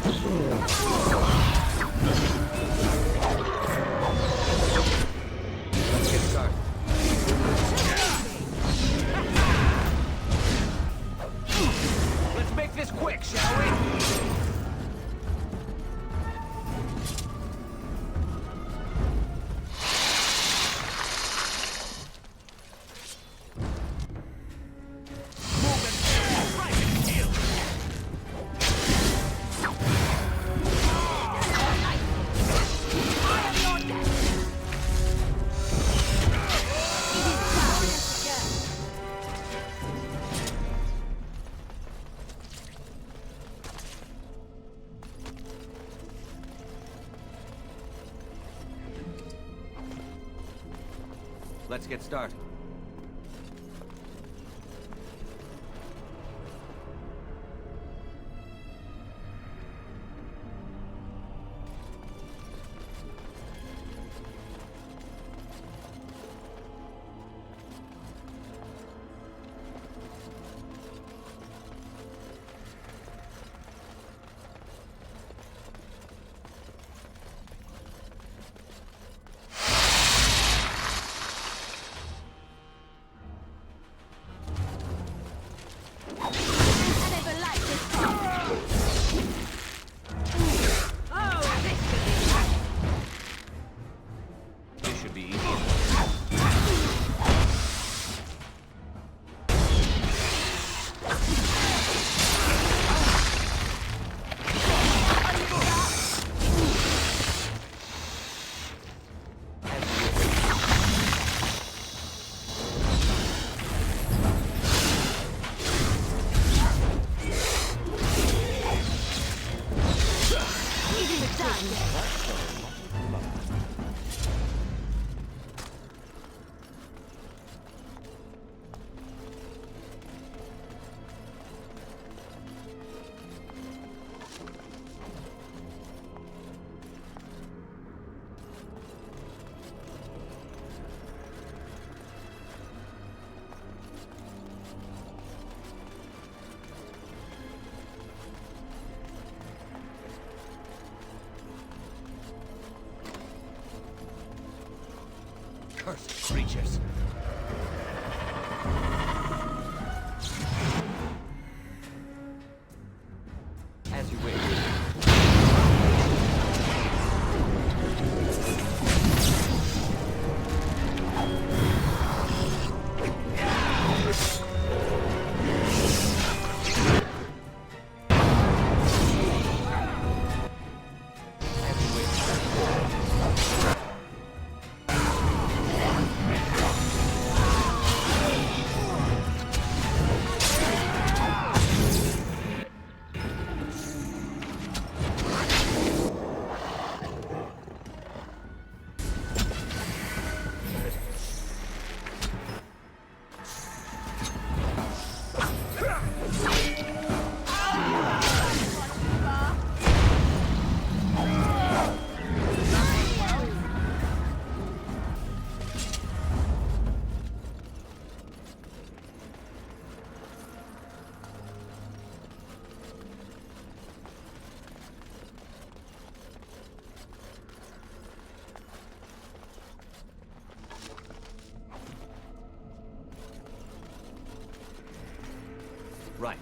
Let's get started. Let's make this quick, shall we? Let's get started. This should be easy. Cursed creatures. As you wish. Right.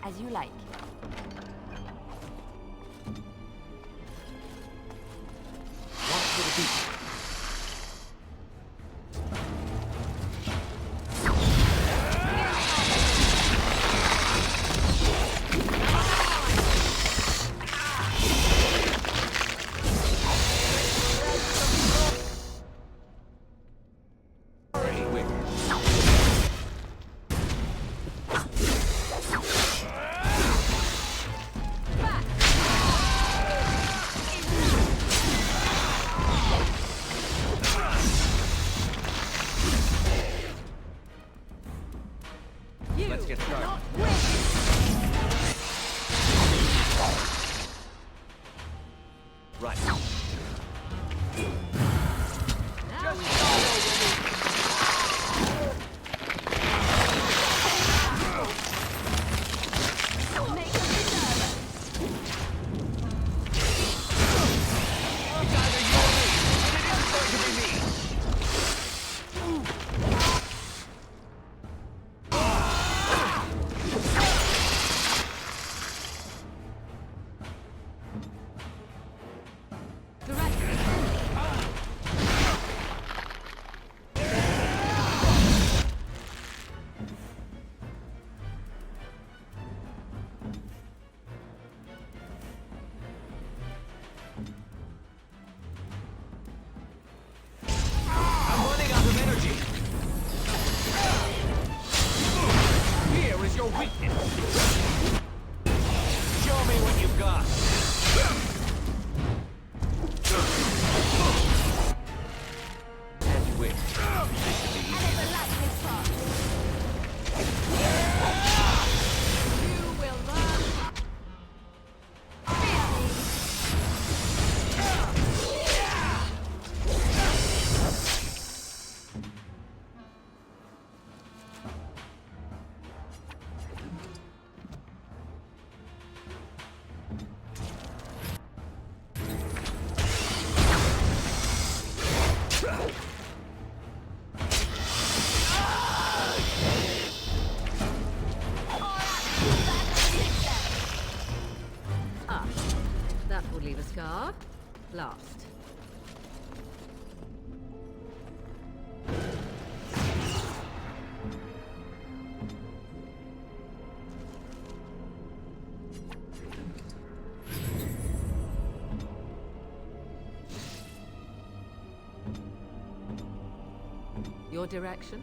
As you like. Watch for the beat. Let's get started. Right. Just follow me. Make them nervous. It's either you or me, and it isn't going to be me. Direction. I'm running out of energy. Here is your weakness. Show me what you've got. As you wish. This should be I easy. never liked this part. You will learn. Fear me. Ah, that will leave a scar. Last. Your direction?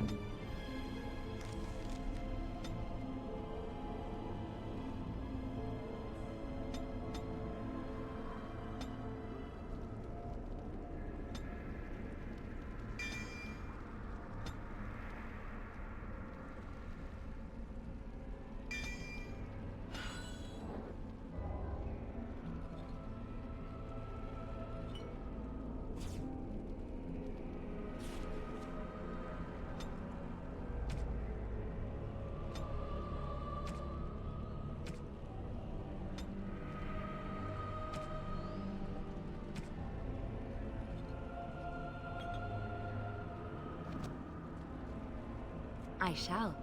I shall.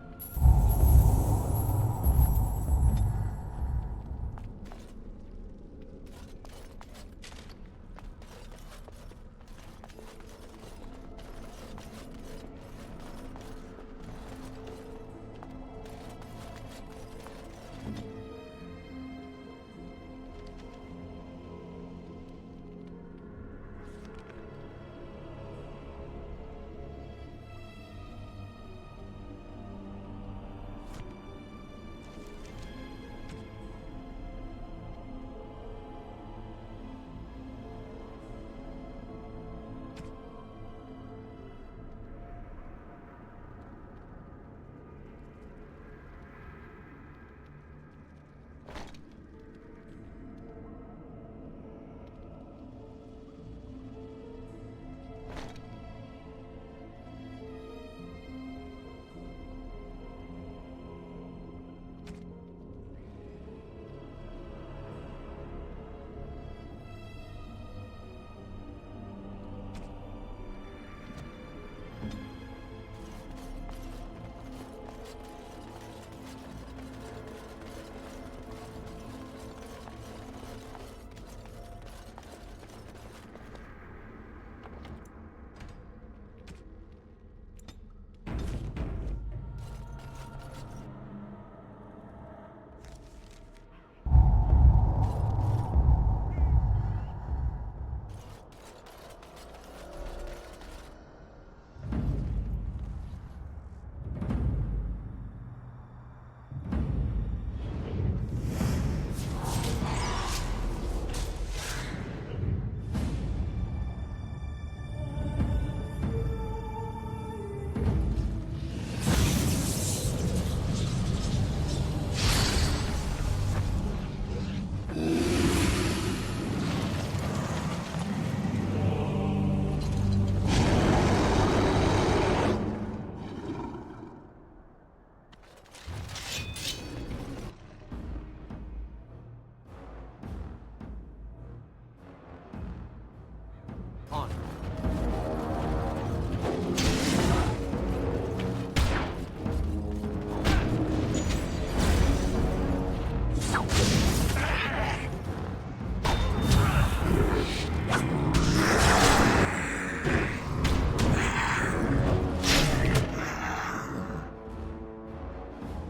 On.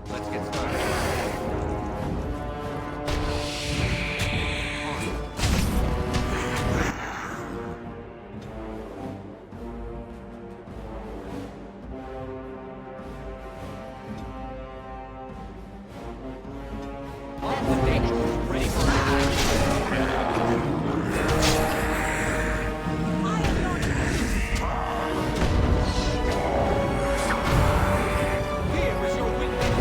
Let's get started. On the deck. Ready for action. Here is your wingman.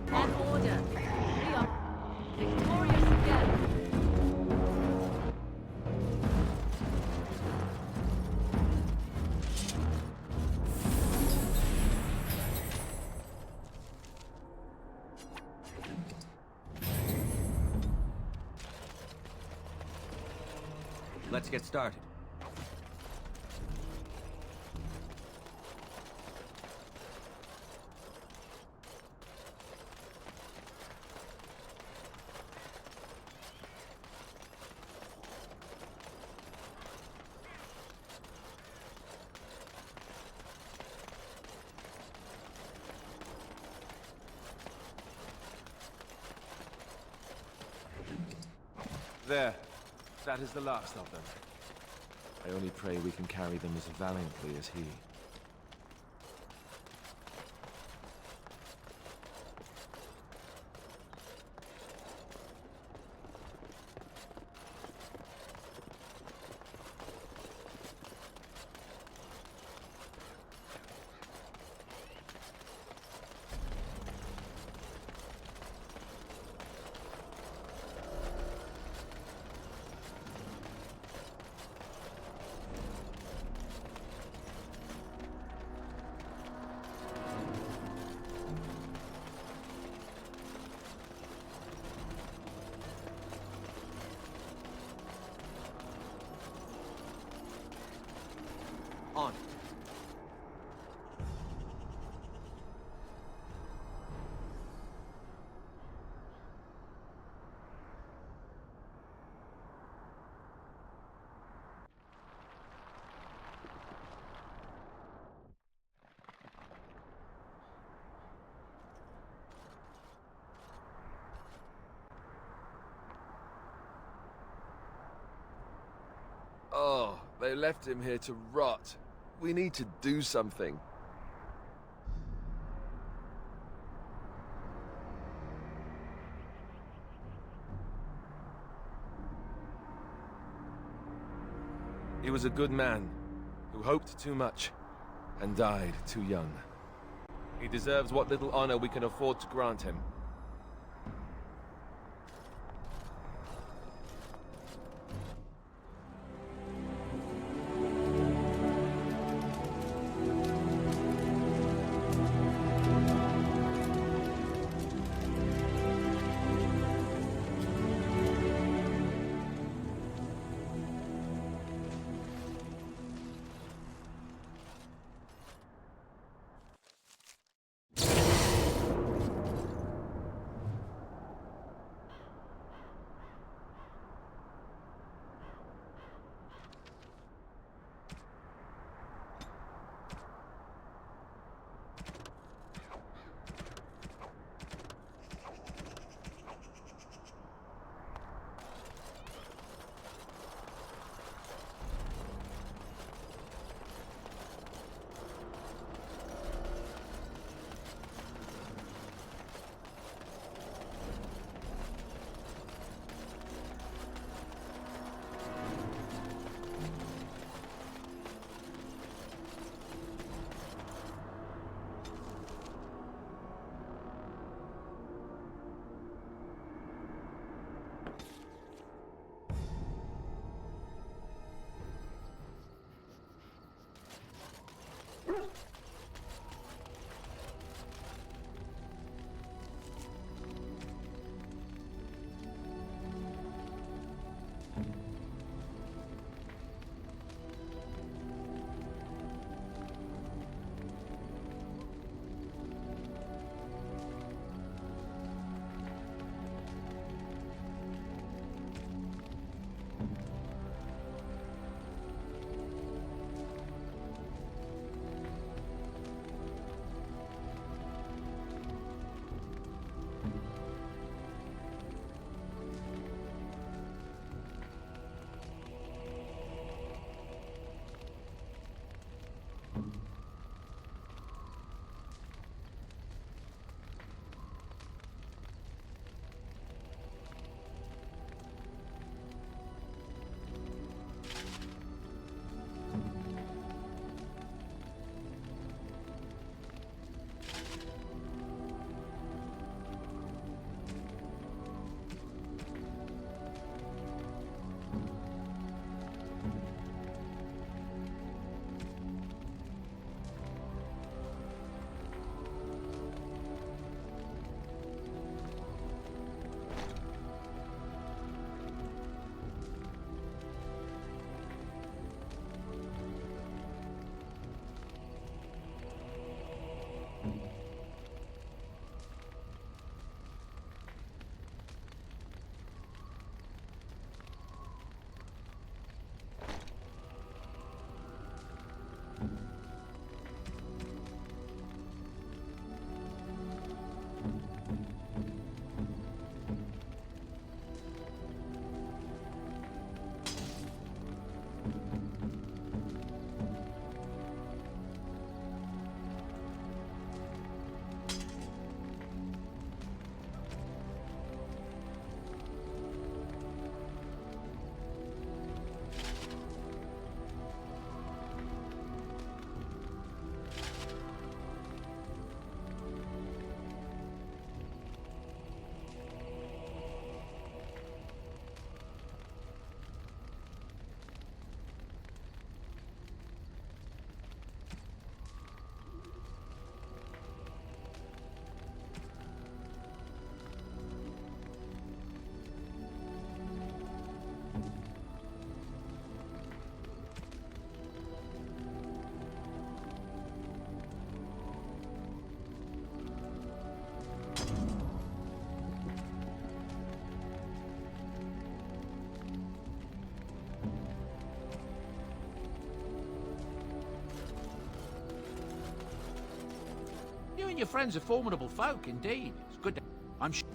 And order. We are victorious again. Let's get started. There. That is the last of them. I only pray we can carry them as valiantly as he. On. Oh, they left him here to rot. We need to do something. He was a good man, who hoped too much, and died too young. He deserves what little honor we can afford to grant him. and your friends are formidable folk, indeed. It's good to... I'm sure...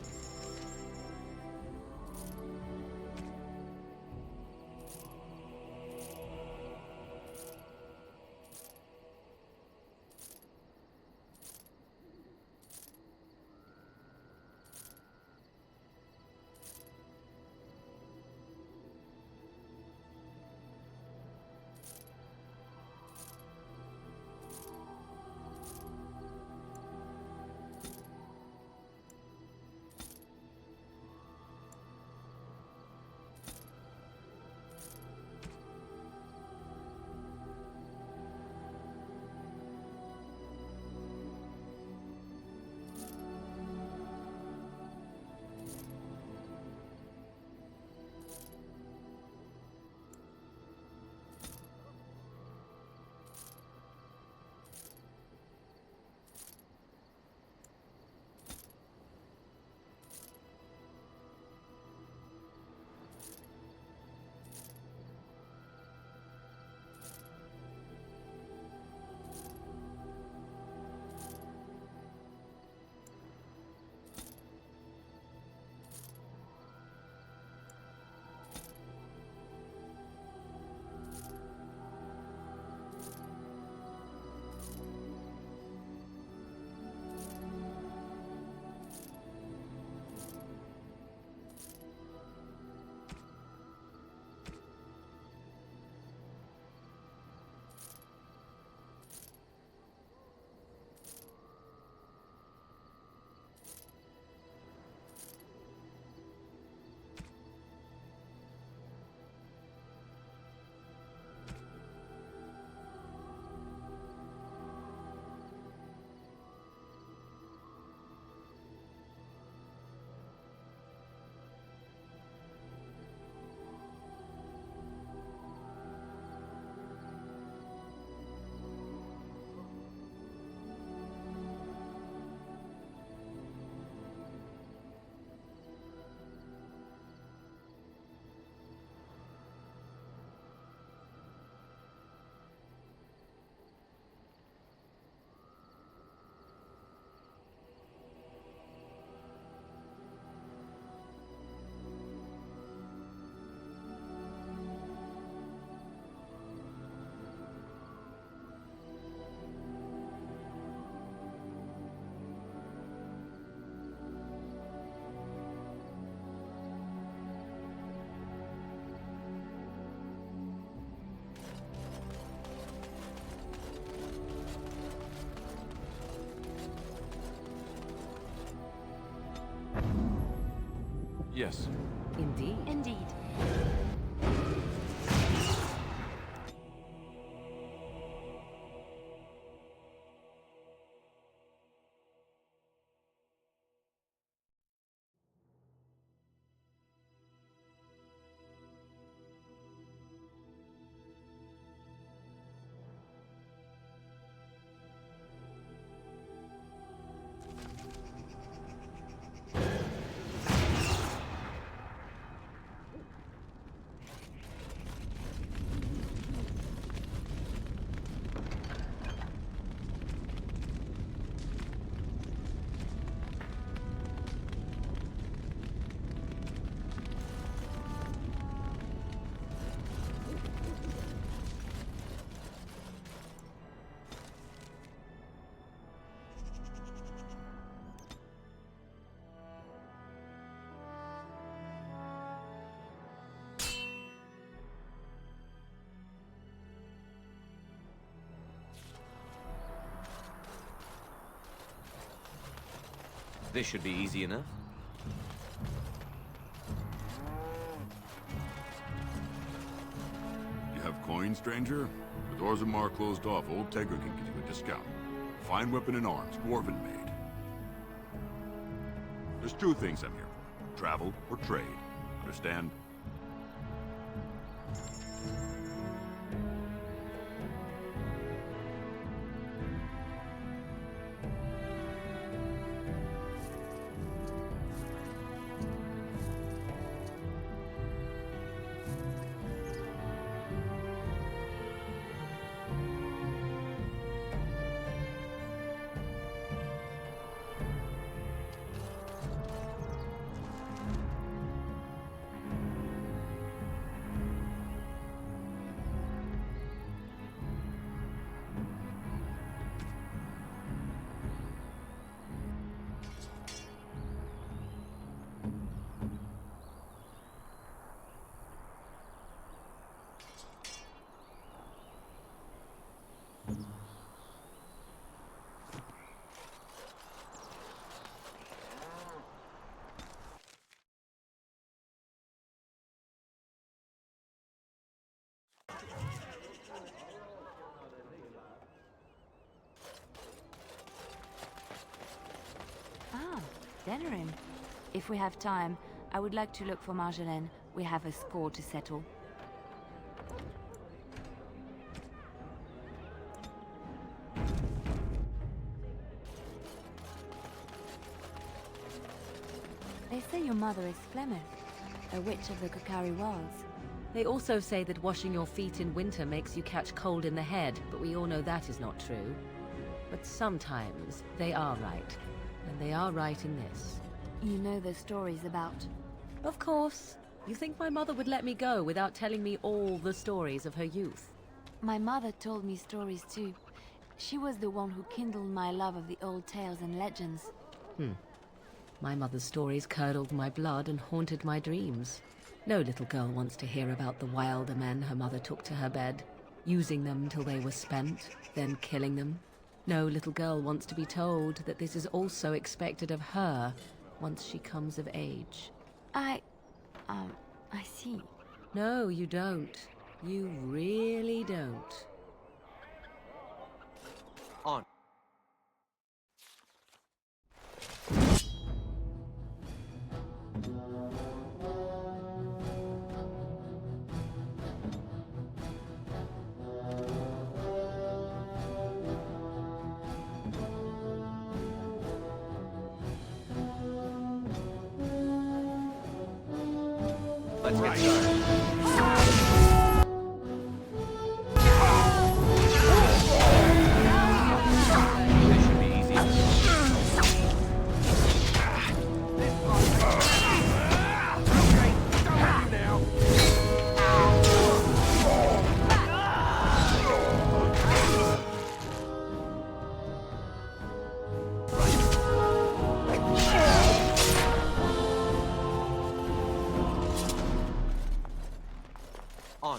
Yes. Indeed. Indeed. This should be easy enough. You have coin, stranger? With Orzammar closed off, Old Tegra can give you a discount. Fine weapon and arms, dwarven made. There's two things I'm here for. Travel or trade. Understand? Denerim. If we have time, I would like to look for Marjolaine. We have a score to settle. They say your mother is Flemeth, a witch of the Kokari Wilds. They also say that washing your feet in winter makes you catch cold in the head, but we all know that is not true. But sometimes they are right. And they are right in this. You know the stories about... Of course. You think my mother would let me go without telling me all the stories of her youth? My mother told me stories too. She was the one who kindled my love of the old tales and legends. My mother's stories curdled my blood and haunted my dreams. No little girl wants to hear about the wilder men her mother took to her bed, using them till they were spent, then killing them. No little girl wants to be told that this is also expected of her once she comes of age. I see. No, you don't. You really don't. On. Let's get started. This should be easy. Okay, don't worry now. On.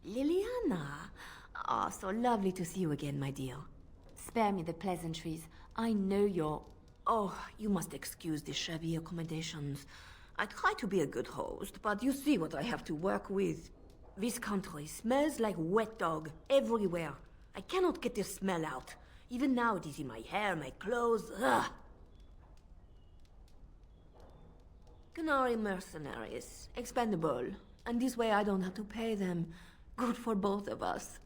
Liliana! Ah, so lovely to see you again, my dear. Spare me the pleasantries. I know you're... Oh, you must excuse the shabby accommodations. I try to be a good host, but you see what I have to work with. This country smells like wet dog everywhere. I cannot get the smell out. Even now it is in my hair, my clothes. Ugh. Canary mercenaries, expendable, and this way I don't have to pay them. Good for both of us.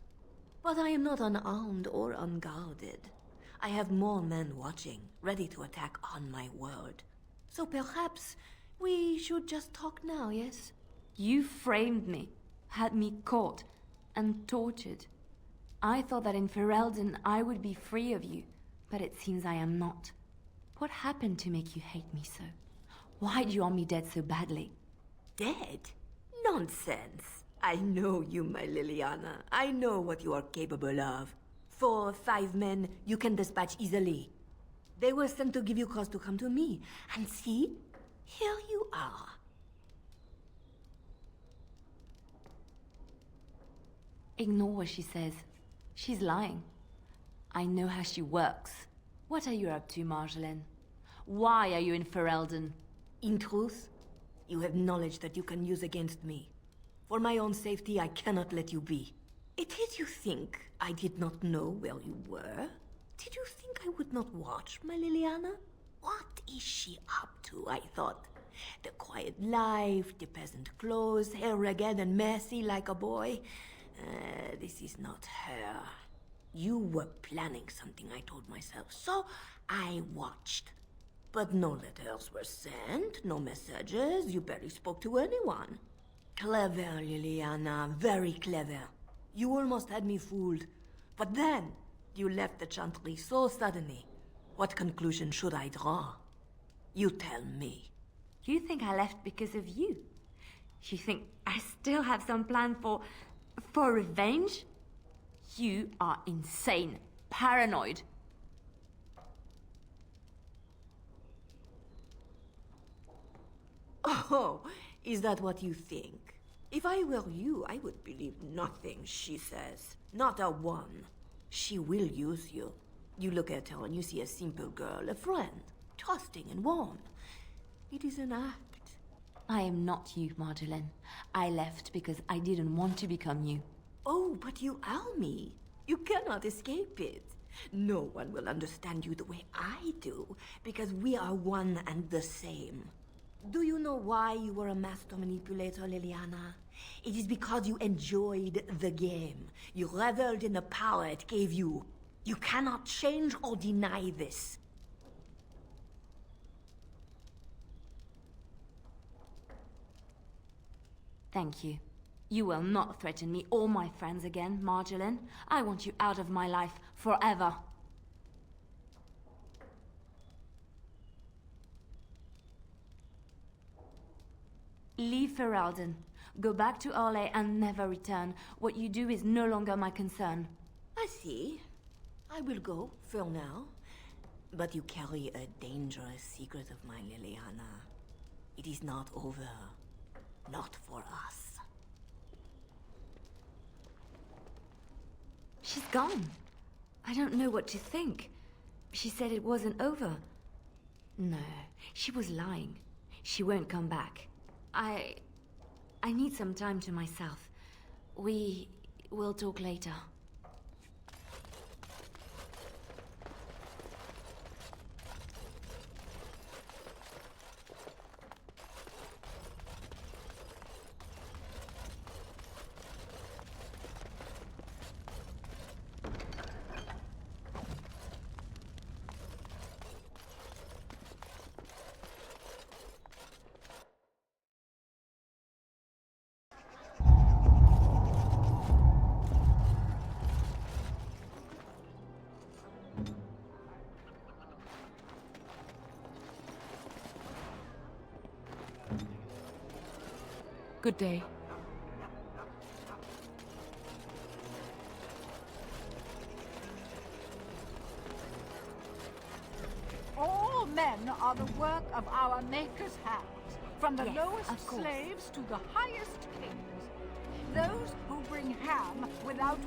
But I am not unarmed or unguarded. I have more men watching, ready to attack on my word. So perhaps we should just talk now, yes? You framed me, had me caught, and tortured. I thought that in Ferelden I would be free of you, but it seems I am not. What happened to make you hate me so? Why do you want me dead so badly? Dead? Nonsense. I know you, my Liliana. I know what you are capable of. 4 or 5 men you can dispatch easily. They were sent to give you cause to come to me. And see, here you are. Ignore what she says. She's lying. I know how she works. What are you up to, Marjolaine? Why are you in Ferelden? In truth, you have knowledge that you can use against me. For my own safety, I cannot let you be. Did you think I did not know where you were? Did you think I would not watch, my Liliana? What is she up to, I thought? The quiet life, the peasant clothes, hair ragged and messy like a boy. This is not her. You were planning something, I told myself, so I watched. But no letters were sent, no messages, you barely spoke to anyone. Clever, Liliana, very clever. You almost had me fooled. But then, you left the Chantry so suddenly. What conclusion should I draw? You tell me. You think I left because of you? You think I still have some plan for revenge? You are insane, paranoid. Oh, is that what you think? If I were you, I would believe nothing she says. Not a one. She will use you. You look at her and you see a simple girl, a friend, trusting and warm. It is an act. I am not you, Marjolaine. I left because I didn't want to become you. Oh, but you are me. You cannot escape it. No one will understand you the way I do, because we are one and the same. Do you know why you were a master manipulator, Leliana? It is because you enjoyed the game. You reveled in the power it gave you. You cannot change or deny this. Thank you. You will not threaten me or my friends again, Marjolaine. I want you out of my life forever. Leave Ferelden. Go back to Orlais and never return. What you do is no longer my concern. I see. I will go, for now. But you carry a dangerous secret of mine, Leliana. It is not over. Not for us. She's gone. I don't know what to think. She said it wasn't over. No, she was lying. She won't come back. I need some time to myself. We will talk later. Good day. All men are the work of our Maker's hands, from the Yes, lowest of course. slaves to the highest kings. Those who bring ham without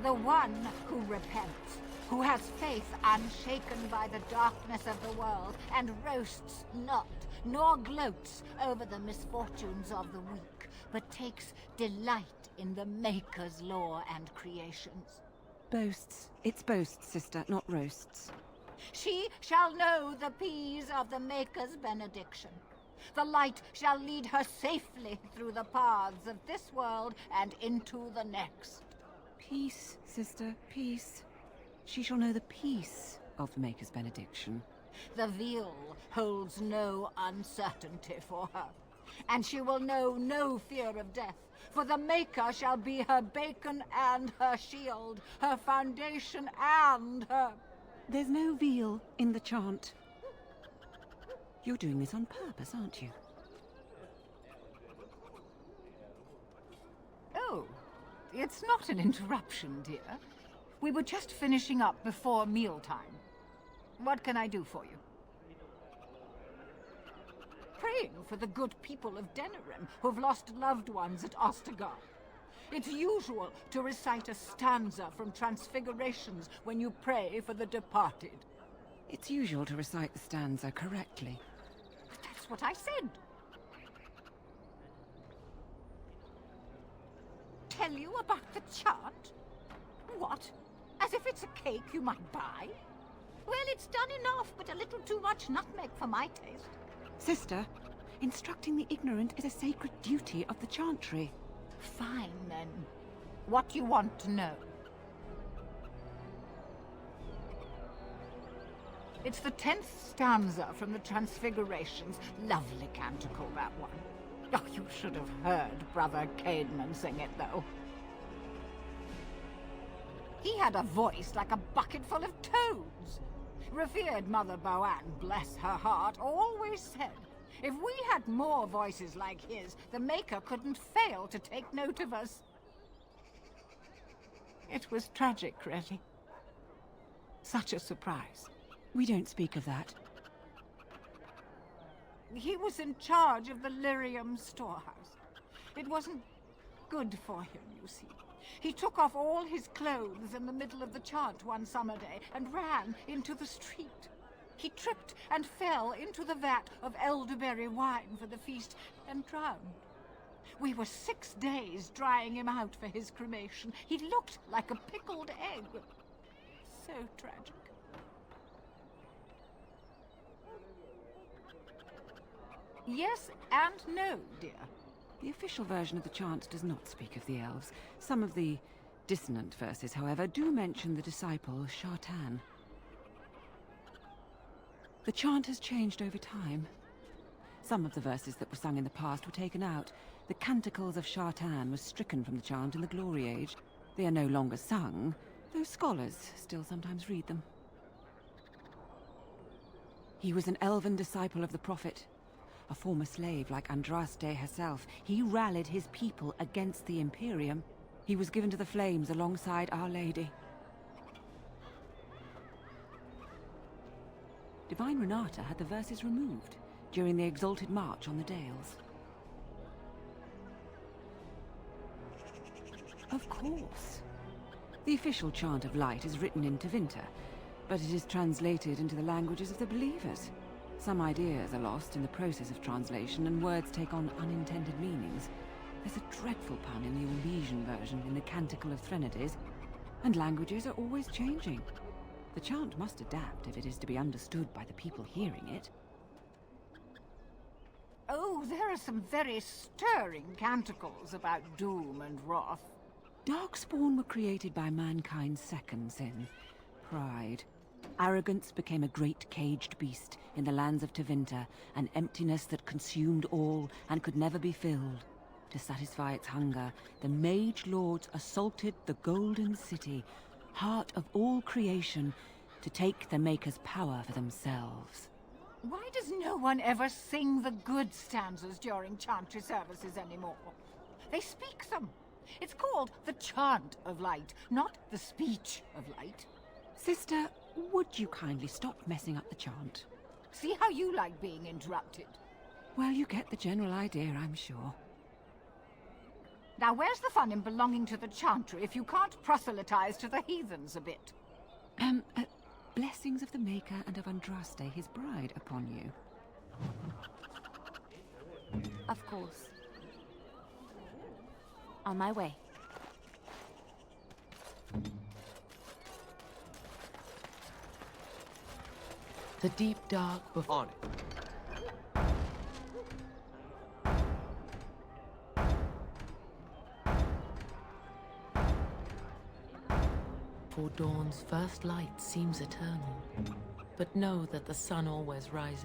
the one who repents, who has faith unshaken by the darkness of the world, and roasts not, nor gloats over the misfortunes of the weak, but takes delight in the Maker's law and creations. Boasts. It's boasts, sister, not roasts. She shall know the peace of the Maker's benediction. The light shall lead her safely through the paths of this world and into the next. Peace, sister, peace. She shall know the peace of the Maker's benediction. The veil holds no uncertainty for her, and she will know no fear of death, for the Maker shall be her beacon and her shield, her foundation and her... There's no veal in the chant. You're doing this on purpose, aren't you? Oh, it's not an interruption, dear. We were just finishing up before mealtime. What can I do for you? Praying for the good people of Denerim who've lost loved ones at Ostagar. It's usual to recite a stanza from Transfigurations when you pray for the departed. It's usual to recite the stanza correctly. But that's what I said. Tell you about the chant? What? As if it's a cake you might buy? Well, it's done enough, but a little too much nutmeg for my taste. Sister, instructing the ignorant is a sacred duty of the chantry. Fine, then. What do you want to know? It's the 10th stanza from the Transfigurations. Lovely canticle, that one. Oh, you should have heard Brother Caedmon sing it, though. He had a voice like a bucket full of toads. Revered Mother Boann, bless her heart, always said, if we had more voices like his, the Maker couldn't fail to take note of us. It was tragic, really. Such a surprise. We don't speak of that. He was in charge of the Lyrium storehouse. It wasn't good for him, you see. He took off all his clothes in the middle of the chant one summer day and ran into the street. He tripped and fell into the vat of elderberry wine for the feast and drowned. We were 6 days drying him out for his cremation. He looked like a pickled egg. So tragic. Yes and no, dear. The official version of the chant does not speak of the elves. Some of the dissonant verses, however, do mention the disciple Shartan. The chant has changed over time. Some of the verses that were sung in the past were taken out. The Canticles of Shartan was stricken from the chant in the Glory Age. They are no longer sung, though scholars still sometimes read them. He was an elven disciple of the Prophet. A former slave like Andraste herself, he rallied his people against the Imperium. He was given to the flames alongside Our Lady. Divine Renata had the verses removed during the Exalted March on the Dales. Of course. The official chant of light is written in Tevinter, but it is translated into the languages of the believers. Some ideas are lost in the process of translation, and words take on unintended meanings. There's a dreadful pun in the Orlesian version in the Canticle of Threnodies, and languages are always changing. The chant must adapt if it is to be understood by the people hearing it. Oh, there are some very stirring canticles about doom and wrath. Darkspawn were created by mankind's second sin, pride. Arrogance became a great caged beast in the lands of Tevinter, an emptiness that consumed all and could never be filled. To satisfy its hunger, the Mage Lords assaulted the Golden City, heart of all creation, to take the Maker's power for themselves. Why does no one ever sing the good stanzas during chantry services anymore? They speak them. It's called the chant of light, not the speech of light. Sister, would you kindly stop messing up the chant? See how you like being interrupted. Well, you get the general idea, I'm sure. Now, where's the fun in belonging to the chantry if you can't proselytize to the heathens a bit? Blessings of the Maker and of Andraste, his bride, upon you. Of course. On my way. The deep dark before. On it. For dawn's first light seems eternal, but know that the sun always rises.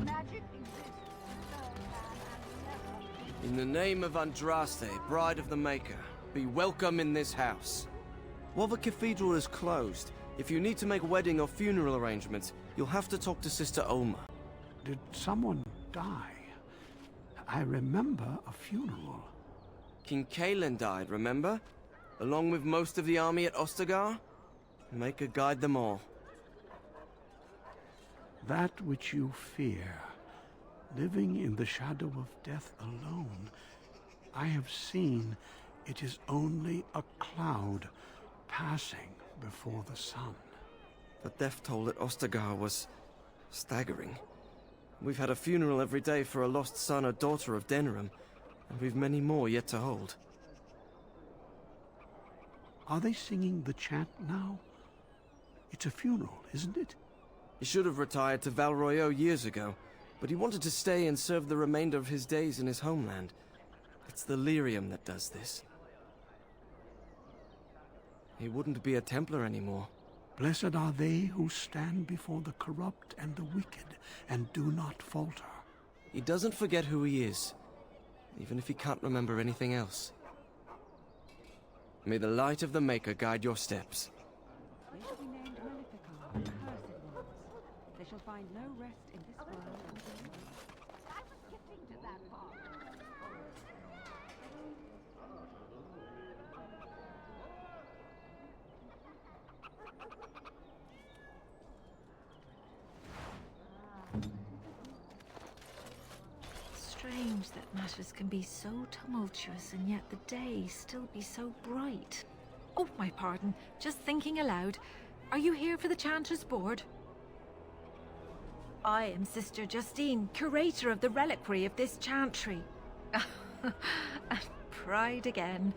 Magic exists in the third man and never... In the name of Andraste, bride of the Maker, be welcome in this house. While the cathedral is closed, if you need to make wedding or funeral arrangements, you'll have to talk to Sister Olma. Did someone die? I remember a funeral. King Cailan died, remember? Along with most of the army at Ostagar? Maker guide them all. That which you fear, living in the shadow of death alone, I have seen it is only a cloud passing before the sun. The death toll at Ostagar was staggering. We've had a funeral every day for a lost son or daughter of Denerim, and we've many more yet to hold. Are they singing the chant now? It's a funeral, isn't it? He should have retired to Val Royeaux years ago, but he wanted to stay and serve the remainder of his days in his homeland. It's the Lyrium that does this. He wouldn't be a Templar anymore. Blessed are they who stand before the corrupt and the wicked and do not falter. He doesn't forget who he is, even if he can't remember anything else. May the light of the Maker guide your steps. They shall be named Maleficar, the cursed ones. They shall find no rest in this world. I was getting to that part. Strange strange that matters can be so tumultuous and yet the day still be so bright. Oh, my pardon. Just thinking aloud. Are you here for the Chanters' Board? I am Sister Justine, curator of the reliquary of this chantry. And pride again.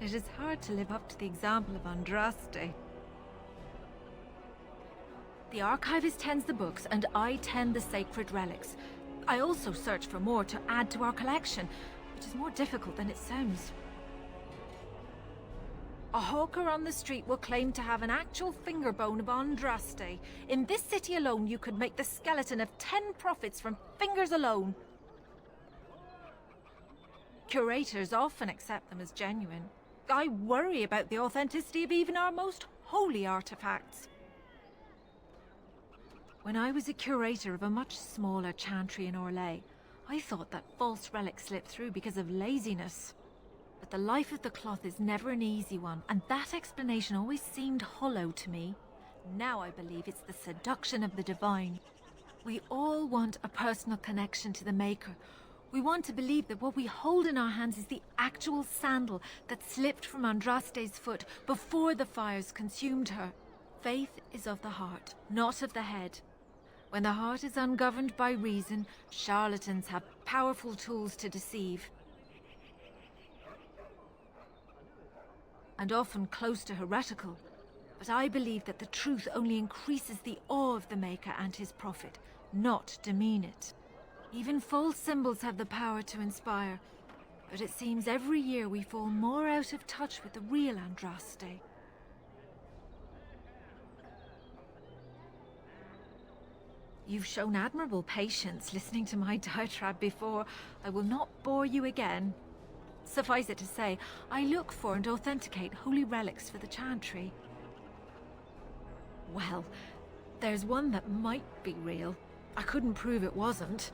It is hard to live up to the example of Andraste. The archivist tends the books, and I tend the sacred relics. I also search for more to add to our collection, which is more difficult than it sounds. A hawker on the street will claim to have an actual finger bone of Andraste. In this city alone, you could make the skeleton of 10 prophets from fingers alone. Curators often accept them as genuine. I worry about the authenticity of even our most holy artifacts. When I was a curator of a much smaller chantry in Orlais, I thought that false relics slipped through because of laziness. But the life of the cloth is never an easy one, and that explanation always seemed hollow to me. Now I believe it's the seduction of the divine. We all want a personal connection to the Maker. We want to believe that what we hold in our hands is the actual sandal that slipped from Andraste's foot before the fires consumed her. Faith is of the heart, not of the head. When the heart is ungoverned by reason, charlatans have powerful tools to deceive. And often close to heretical. But I believe that the truth only increases the awe of the Maker and his prophet, not demean it. Even false symbols have the power to inspire, but it seems every year we fall more out of touch with the real Andraste. You've shown admirable patience listening to my diatribe before. I will not bore you again. Suffice it to say, I look for and authenticate holy relics for the chantry. Well, there's one that might be real. I couldn't prove it wasn't.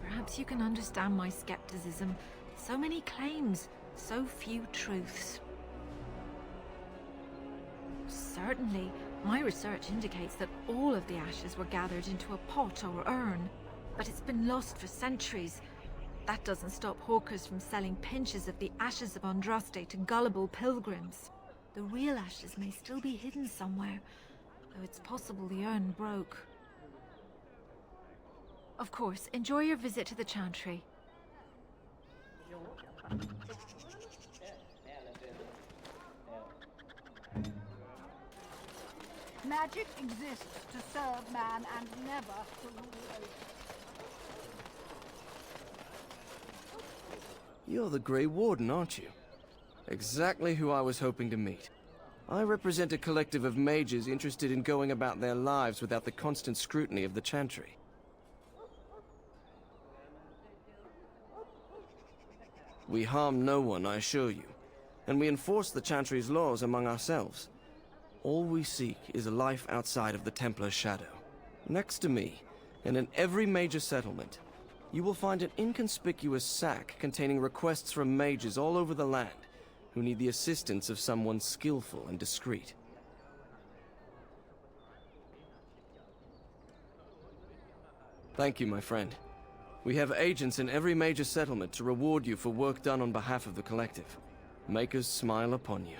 Perhaps you can understand my skepticism. So many claims, so few truths. Certainly, my research indicates that all of the ashes were gathered into a pot or urn, but it's been lost for centuries. That doesn't stop hawkers from selling pinches of the ashes of Andraste to gullible pilgrims. The real ashes may still be hidden somewhere, though it's possible the urn broke. Of course, enjoy your visit to the chantry. Magic exists to serve man and never to rule over. You're the Grey Warden, aren't you? Exactly who I was hoping to meet. I represent a collective of mages interested in going about their lives without the constant scrutiny of the chantry. We harm no one, I assure you, and we enforce the chantry's laws among ourselves. All we seek is a life outside of the Templar's shadow. Next to me, and in every major settlement, you will find an inconspicuous sack containing requests from mages all over the land who need the assistance of someone skillful and discreet. Thank you, my friend. We have agents in every major settlement to reward you for work done on behalf of the collective. Makers smile upon you.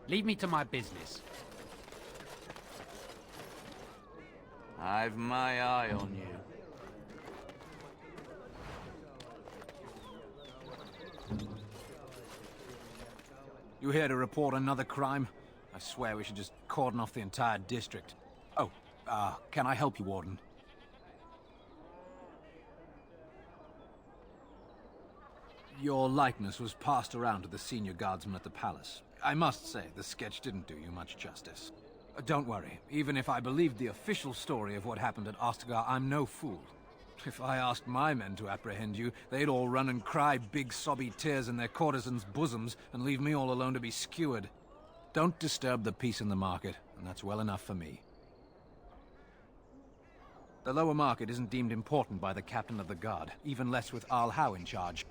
Leave me to my business. I've my eye on you. You here to report another crime? I swear we should just cordon off the entire district. Oh, can I help you, Warden? Your likeness was passed around to the senior guardsman at the palace. I must say, the sketch didn't do you much justice. Don't worry. Even if I believed the official story of what happened at Ostagar, I'm no fool. If I asked my men to apprehend you, they'd all run and cry big sobby tears in their courtesans' bosoms and leave me all alone to be skewered. Don't disturb the peace in the market, and that's well enough for me. The lower market isn't deemed important by the captain of the guard, even less with Arl Howe in charge.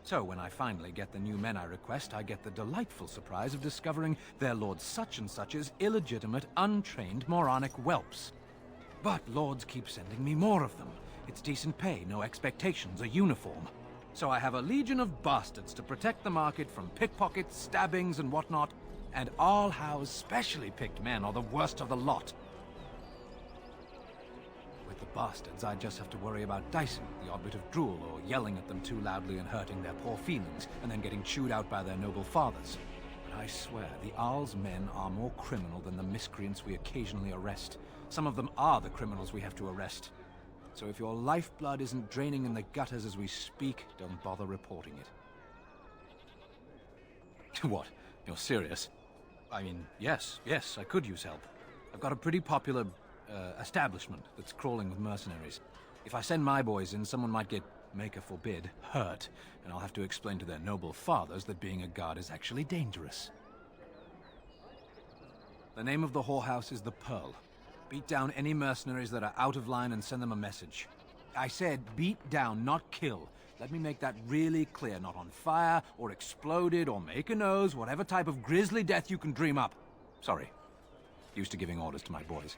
So when I finally get the new men I request, I get the delightful surprise of discovering their Lord Such-and-Such's illegitimate, untrained, moronic whelps. But lords keep sending me more of them. It's decent pay, no expectations, a uniform. So I have a legion of bastards to protect the market from pickpockets, stabbings, and whatnot, and Arl Howe's specially picked men are the worst of the lot. With the bastards, I just have to worry about Dyson, the odd bit of drool, or yelling at them too loudly and hurting their poor feelings, and then getting chewed out by their noble fathers. But I swear, the Arl's men are more criminal than the miscreants we occasionally arrest. Some of them are the criminals we have to arrest. So if your lifeblood isn't draining in the gutters as we speak, don't bother reporting it. What? You're serious? I mean, yes, I could use help. I've got a pretty popular, establishment that's crawling with mercenaries. If I send my boys in, someone might get, maker forbid, hurt, and I'll have to explain to their noble fathers that being a guard is actually dangerous. The name of the whorehouse is the Pearl. Beat down any mercenaries that are out of line and send them a message. I said beat down, not kill. Let me make that really clear. Not on fire, or exploded, or make a nose, whatever type of grisly death you can dream up. Sorry. Used to giving orders to my boys.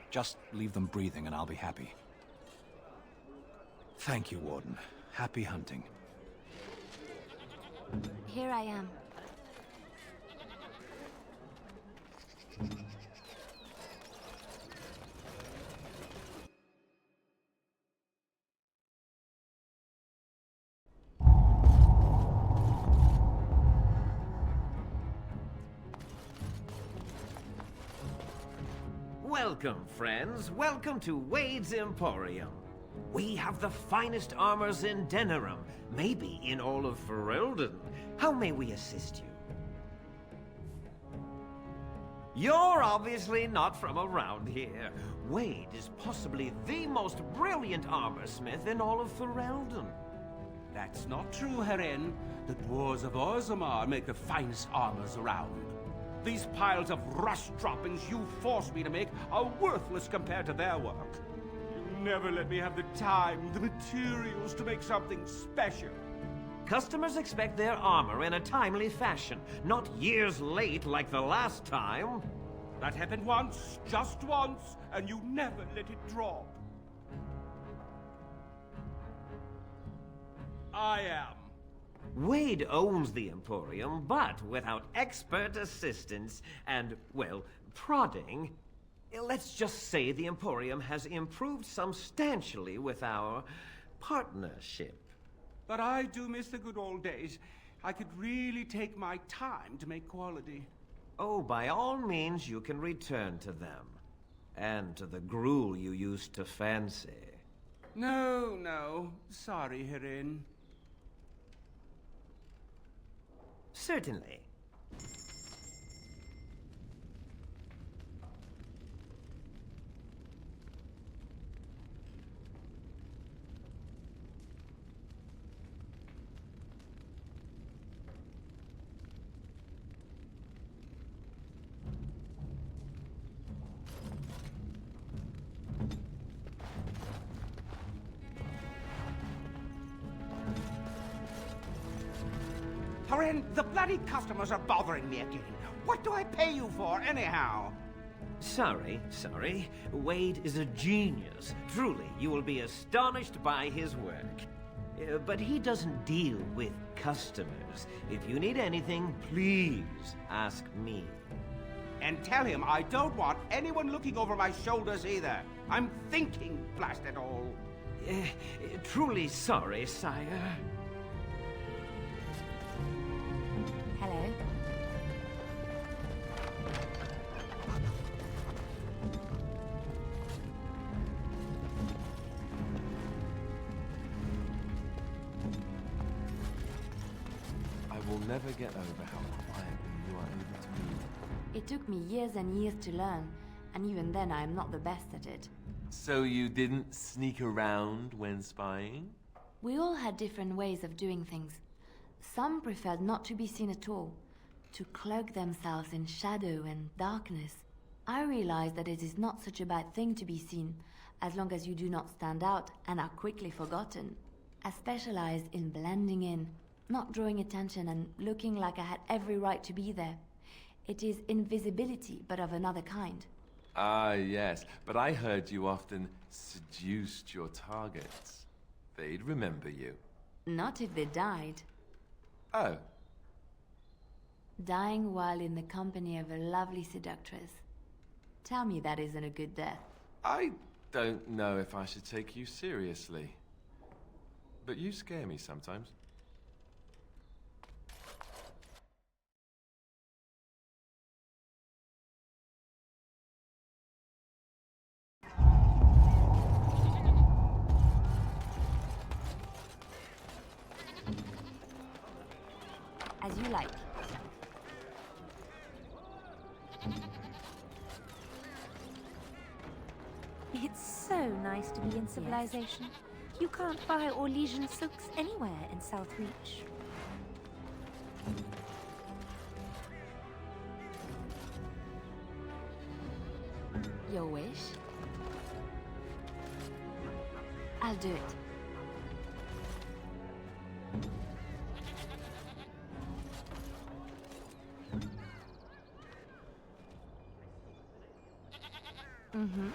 Just leave them breathing and I'll be happy. Thank you, Warden. Happy hunting. Here I am. Welcome, friends. Welcome to Wade's Emporium. We have the finest armors in Denerim, maybe in all of Ferelden. How may we assist you? You're obviously not from around here. Wade is possibly the most brilliant armorsmith in all of Ferelden. That's not true, Heren. The dwarves of Orzammar make the finest armors around. These piles of rust droppings you forced me to make are worthless compared to their work. You never let me have the time, the materials to make something special. Customers expect their armor in a timely fashion, not years late like the last time. That happened once, just once, and you never let it drop. I am. Wade owns the Emporium, but without expert assistance and, well, prodding, let's just say the Emporium has improved substantially with our partnership. But I do miss the good old days. I could really take my time to make quality. Oh, by all means, you can return to them. And to the gruel you used to fancy. No. Sorry, Heren. Certainly. Heren, the bloody customers are bothering me again. What do I pay you for, anyhow? Sorry. Wade is a genius. Truly, you will be astonished by his work. But he doesn't deal with customers. If you need anything, please ask me. And tell him I don't want anyone looking over my shoulders either. I'm thinking, blast it all. Truly sorry, sire. Hello. I will never get over how quietly you are able to move. It took me years and years to learn, and even then I am not the best at it. So you didn't sneak around when spying? We all had different ways of doing things. Some preferred not to be seen at all, to cloak themselves in shadow and darkness. I realized that it is not such a bad thing to be seen, as long as you do not stand out and are quickly forgotten. I specialized in blending in, not drawing attention and looking like I had every right to be there. It is invisibility, but of another kind. Ah, yes, but I heard you often seduced your targets. They'd remember you. Not if they died. Oh. Dying while in the company of a lovely seductress. Tell me that isn't a good death. I don't know if I should take you seriously. But you scare me sometimes. As you like. It's so nice to be in civilization. You can't buy Orlesian silks anywhere in Southreach. Your wish? I'll do it. Mm-hmm.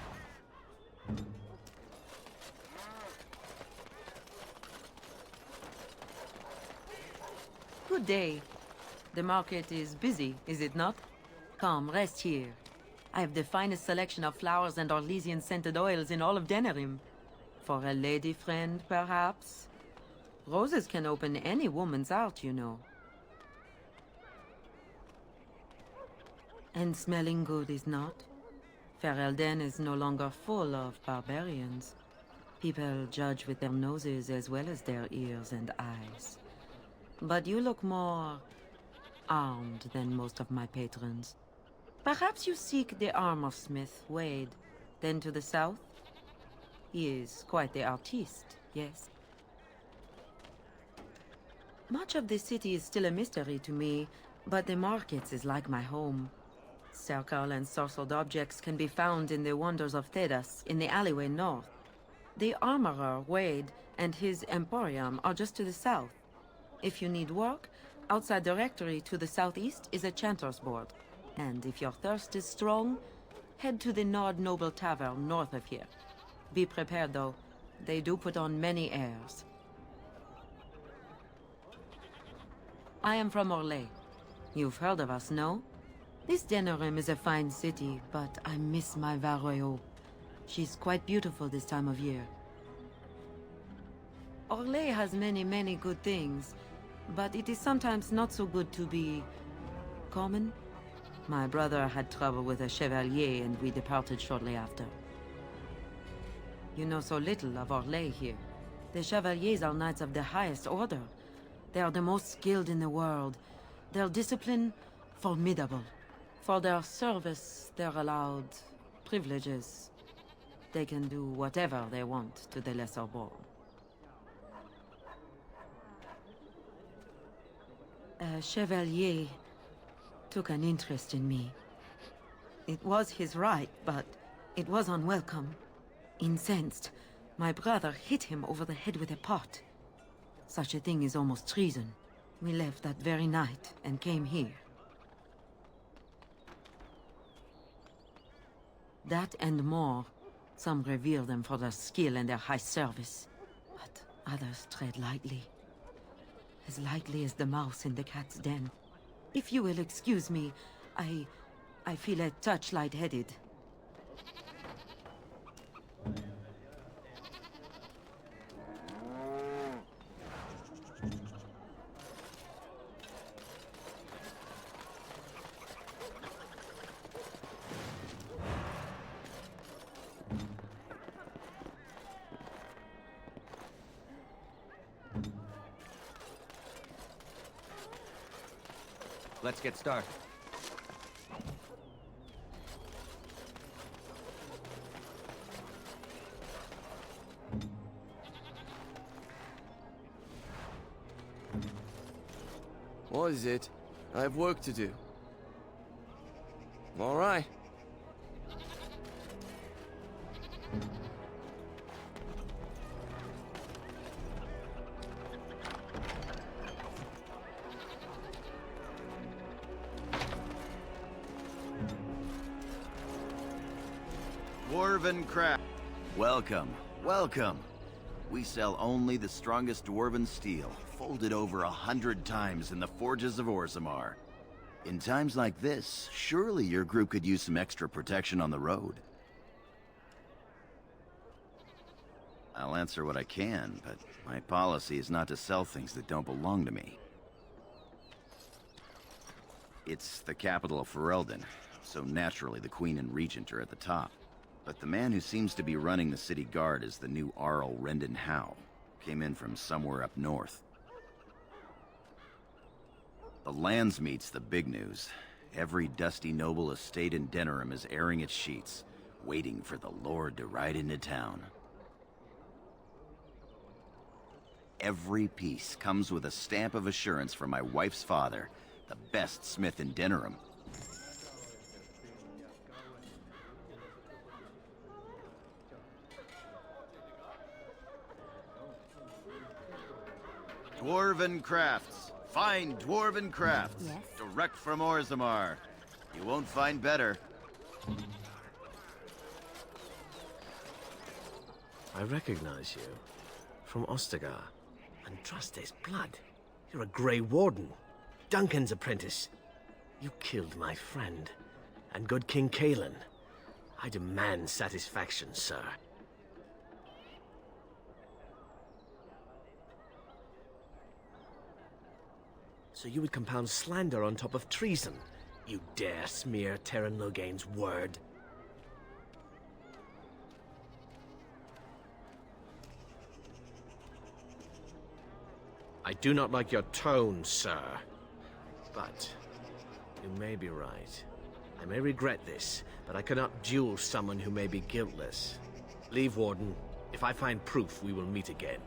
Good day. The market is busy, is it not? Come, rest here. I have the finest selection of flowers and Orlesian scented oils in all of Denerim. For a lady friend, perhaps? Roses can open any woman's heart, you know. And smelling good, is not? Ferelden is no longer full of barbarians. People judge with their noses as well as their ears and eyes. But you look more armed than most of my patrons. Perhaps you seek the armorsmith, Wade. Then to the south? He is quite the artiste, yes. Much of the city is still a mystery to me, but the markets is like my home. Circle and sorcered objects can be found in the wonders of Thedas, in the alleyway north. The armorer, Wade, and his emporium are just to the south. If you need work, outside the rectory to the southeast is a chanter's board. And if your thirst is strong, head to the Nord Noble Tavern north of here. Be prepared, though. They do put on many airs. I am from Orlais. You've heard of us, no? This Denerim is a fine city, but I miss my Varoyo. She's quite beautiful this time of year. Orlais has many, many good things, but it is sometimes not so good to be common. My brother had trouble with a chevalier and we departed shortly after. You know so little of Orlais here. The chevaliers are knights of the highest order. They are the most skilled in the world. Their discipline, formidable. For their service, they're allowed privileges. They can do whatever they want to the lesser born. A chevalier took an interest in me. It was his right, but it was unwelcome. Incensed, my brother hit him over the head with a pot. Such a thing is almost treason. We left that very night and came here. That and more. Some revere them for their skill and their high service, but others tread lightly. As lightly as the mouse in the cat's den. If you will excuse me, I feel a touch lightheaded. Let's get started. What is it? I have work to do. All right. Dwarven craft. Welcome, welcome. We sell only the strongest dwarven steel, folded over 100 times in the forges of Orzammar. In times like this, surely your group could use some extra protection on the road. I'll answer what I can, but my policy is not to sell things that don't belong to me. It's the capital of Ferelden, so naturally the Queen and Regent are at the top. But the man who seems to be running the city guard is the new Arl Rendon Howe. Came in from somewhere up north. The Landsmeet's the big news. Every dusty noble estate in Denerim is airing its sheets, waiting for the Lord to ride into town. Every piece comes with a stamp of assurance from my wife's father, the best smith in Denerim. Dwarven crafts. Fine dwarven crafts. Yes? Direct from Orzammar. You won't find better. I recognize you. From Ostagar. And trust his blood. You're a Grey Warden. Duncan's apprentice. You killed my friend. And good King Cailan. I demand satisfaction, sir. So you would compound slander on top of treason? You dare smear Teyrn Loghain's word? I do not like your tone, sir. But you may be right. I may regret this, but I cannot duel someone who may be guiltless. Leave, Warden. If I find proof, we will meet again.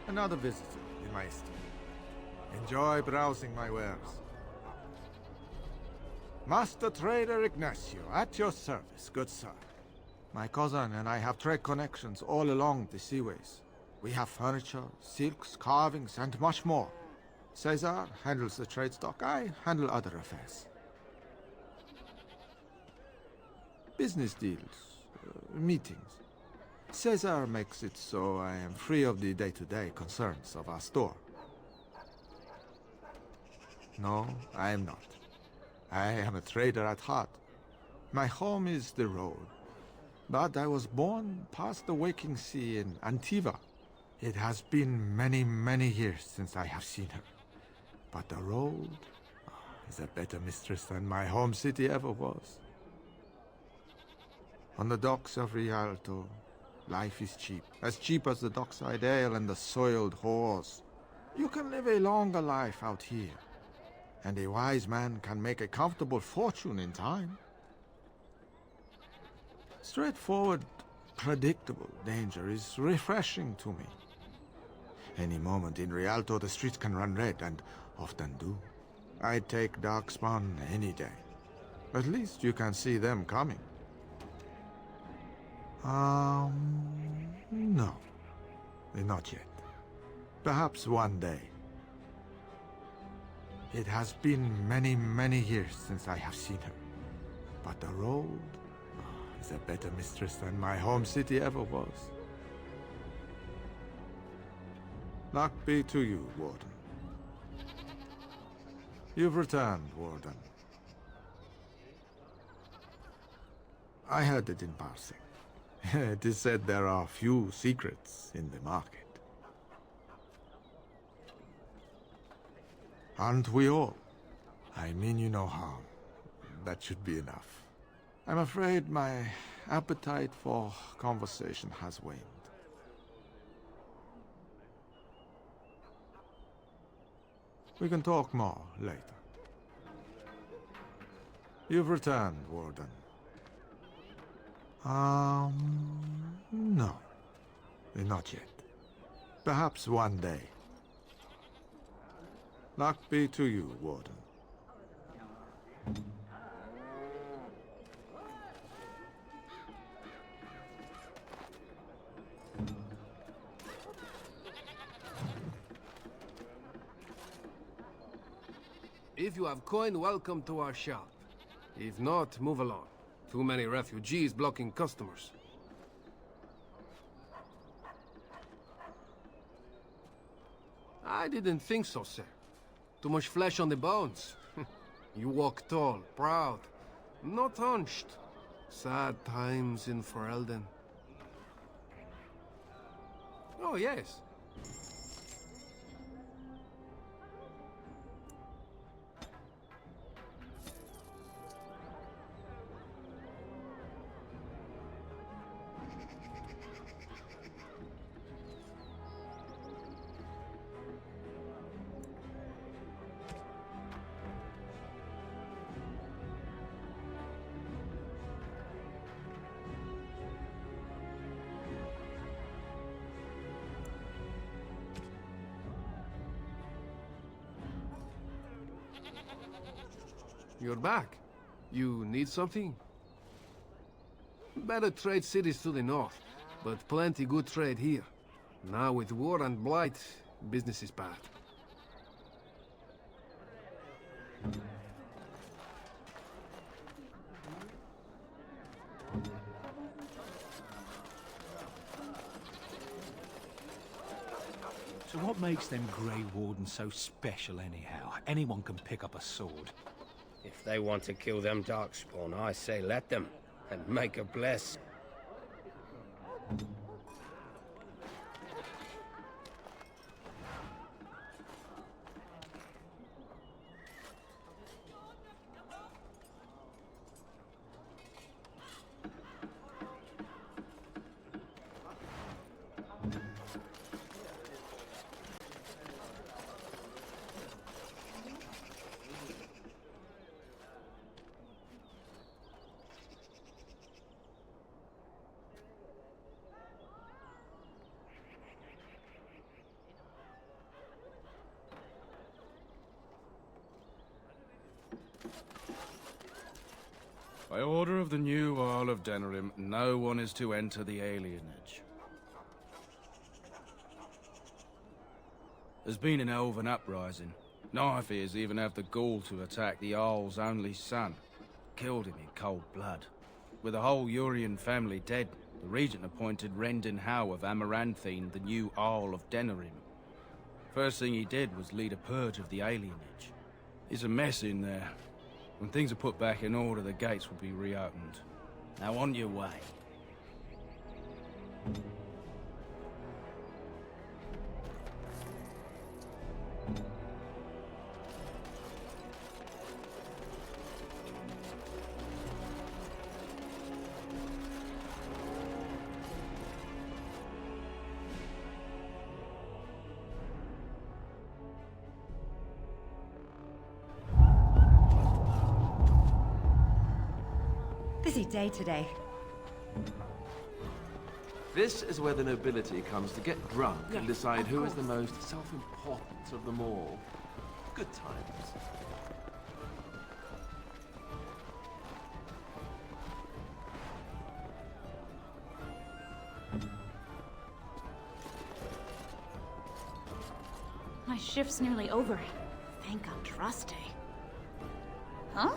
Another visitor in my estate. Enjoy browsing my wares. Master Trader Ignacio, at your service, good sir. My cousin and I have trade connections all along the seaways. We have furniture, silks, carvings, and much more. Caesar handles the trade stock, I handle other affairs. Business deals, meetings. Caesar makes it so I am free of the day-to-day concerns of our store. No, I am not. I am a trader at heart. My home is the road. But I was born past the waking sea in Antiva. It has been many, many years since I have seen her. But the road is a better mistress than my home city ever was. On the docks of Rialto, life is cheap. As cheap as the dockside ale and the soiled whores. You can live a longer life out here. And a wise man can make a comfortable fortune in time. Straightforward, predictable danger is refreshing to me. Any moment in Rialto the streets can run red, and often do. I'd take Darkspawn any day. At least you can see them coming. No. Not yet. Perhaps one day. It has been many, many years since I have seen her. But the road is a better mistress than my home city ever was. Luck be to you, Warden. You've returned, Warden. I heard it in passing. It is said there are few secrets in the market. Aren't we all? I mean you no harm. That should be enough. I'm afraid my appetite for conversation has waned. We can talk more later. You've returned, Warden. No. Not yet. Perhaps one day. Luck be to you, Warden. If you have coin, welcome to our shop. If not, move along. Too many refugees blocking customers. I didn't think so, sir. Too much flesh on the bones. You walk tall, proud, not hunched. Sad times in Ferelden. Oh, yes. You're back. You need something? Better trade cities to the north, but plenty good trade here. Now with war and blight, business is bad. So what makes them Grey Wardens so special anyhow? Anyone can pick up a sword. If they want to kill them Darkspawn, I say let them, and make a bless. By order of the new Earl of Denerim, no one is to enter the alienage. There's been an elven uprising. Nightfears even have the gall to attack the Jarl's only son. Killed him in cold blood. With the whole Urian family dead, the regent appointed Rendon Howe of Amaranthine the new Earl of Denerim. First thing he did was lead a purge of the alienage. It's a mess in there. When things are put back in order, the gates will be reopened. Now on your way. Busy day today. This is where the nobility comes to get drunk and decide who is the most self-important of them all. Good times. My shift's nearly over. Thank Andraste. Huh?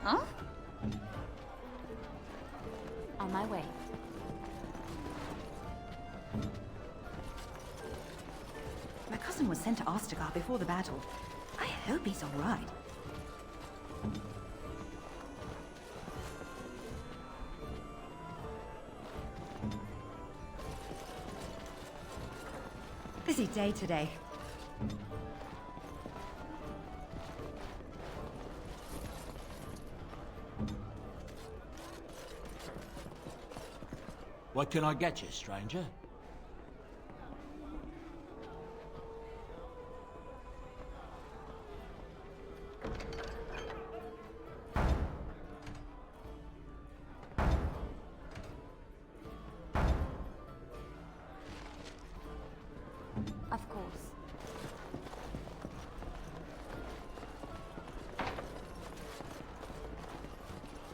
Huh? On my way. My cousin was sent to Ostagar before the battle. I hope he's all right. Busy day today. What can I get you, stranger?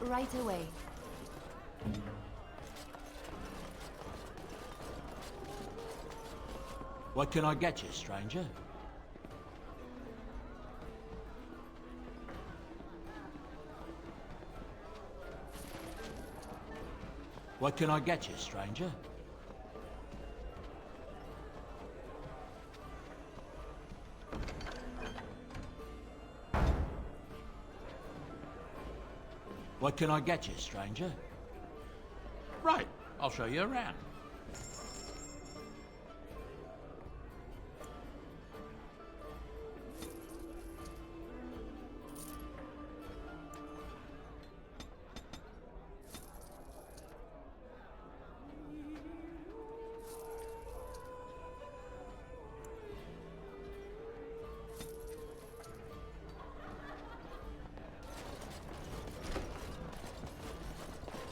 right away. What can I get you, stranger? What can I get you, stranger? What can I get you, stranger? Right, I'll show you around.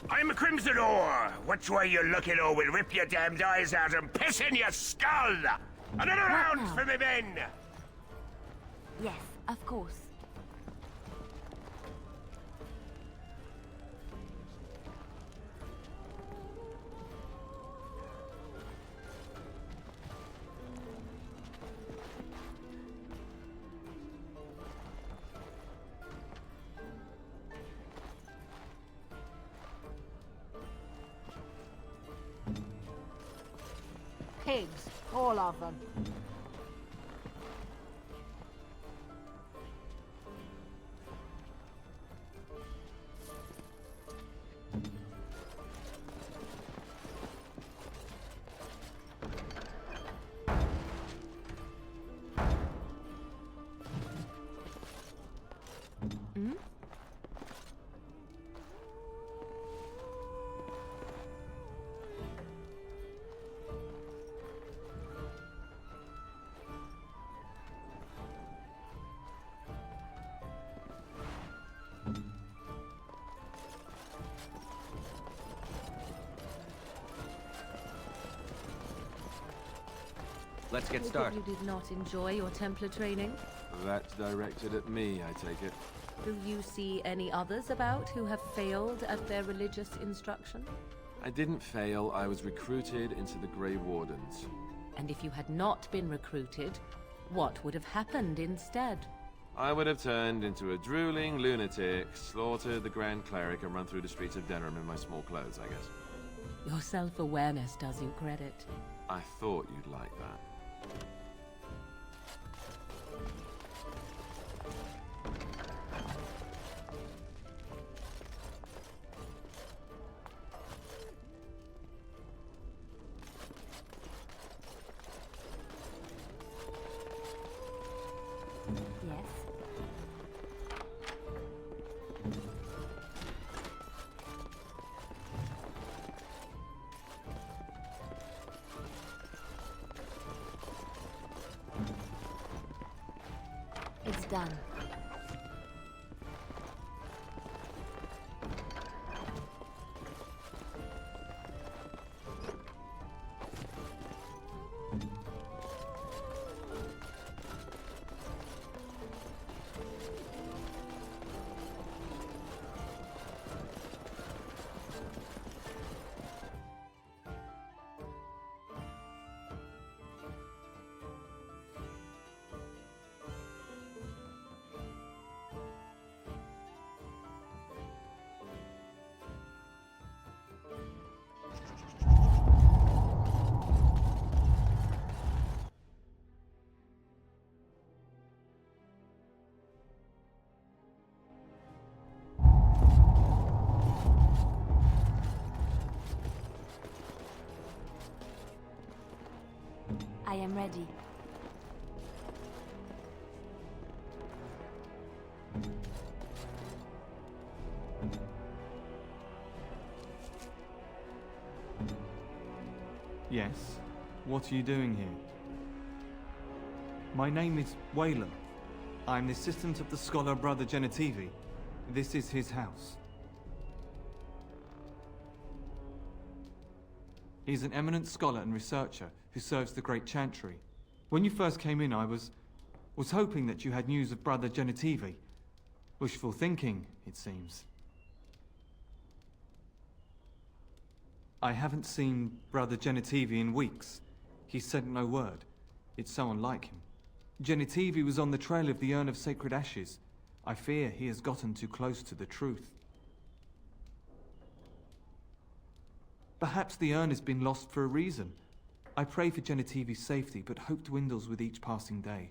I'm a Crimson Ore. Which way you looking, or we'll rip your damned eyes out and piss in your skull! Another round for me men! Yes, of course. Pigs, all of them. Let's get I hope started. You did not enjoy your Templar training. That's directed at me, I take it. Do you see any others about who have failed at their religious instruction? I didn't fail, I was recruited into the Grey Wardens. And if you had not been recruited, what would have happened instead? I would have turned into a drooling lunatic, slaughtered the Grand Cleric, and run through the streets of Denerim in my small clothes, I guess. Your self-awareness does you credit. I thought you'd like that. Yes. It's done. I am ready. Yes? What are you doing here? My name is Waylon. I'm the assistant of the scholar Brother Genitivi. This is his house. He's an eminent scholar and researcher who serves the Great Chantry. When you first came in, I was hoping that you had news of Brother Genitivi. Wishful thinking, it seems. I haven't seen Brother Genitivi in weeks. He sent no word. It's so unlike him. Genitivi was on the trail of the Urn of Sacred Ashes. I fear he has gotten too close to the truth. Perhaps the urn has been lost for a reason. I pray for Genitivi's safety, but hope dwindles with each passing day.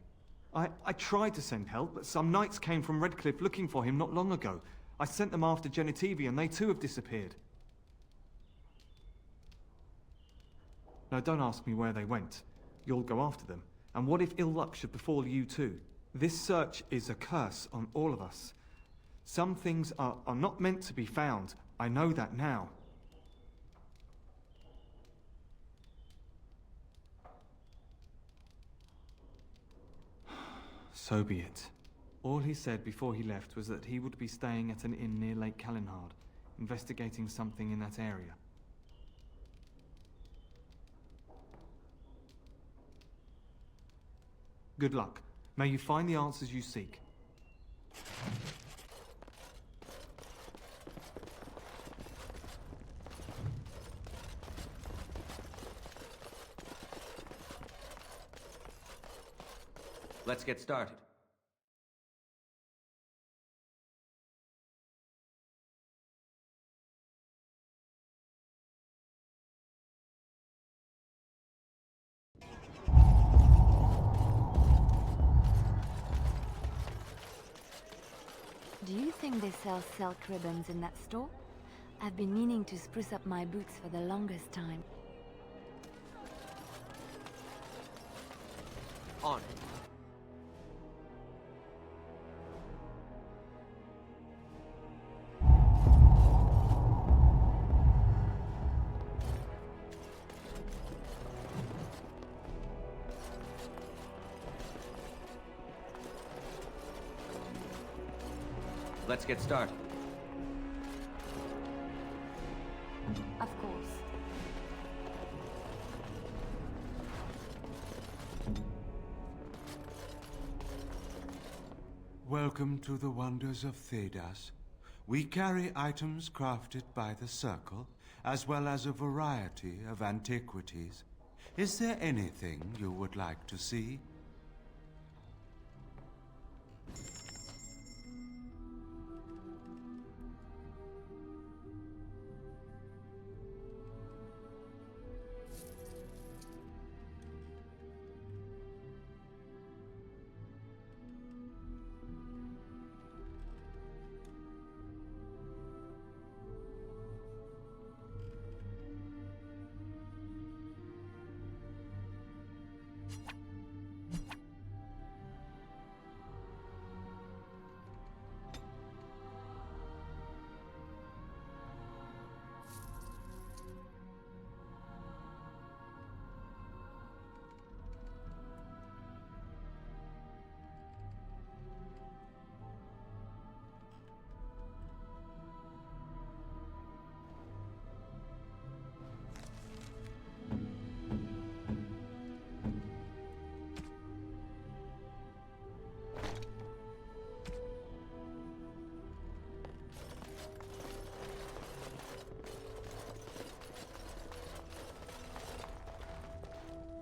I tried to send help, but some knights came from Redcliffe looking for him not long ago. I sent them after Genitivi, and they too have disappeared. Now, don't ask me where they went. You'll go after them. And what if ill luck should befall you too? This search is a curse on all of us. Some things are not meant to be found. I know that now. So be it. All he said before he left was that he would be staying at an inn near Lake Calenhard, investigating something in that area. Good luck. May you find the answers you seek. Let's get started. Do you think they sell silk ribbons in that store? I've been meaning to spruce up my boots for the longest time. On it. Let's get started. Of course. Welcome to the wonders of Thedas. We carry items crafted by the Circle, as well as a variety of antiquities. Is there anything you would like to see?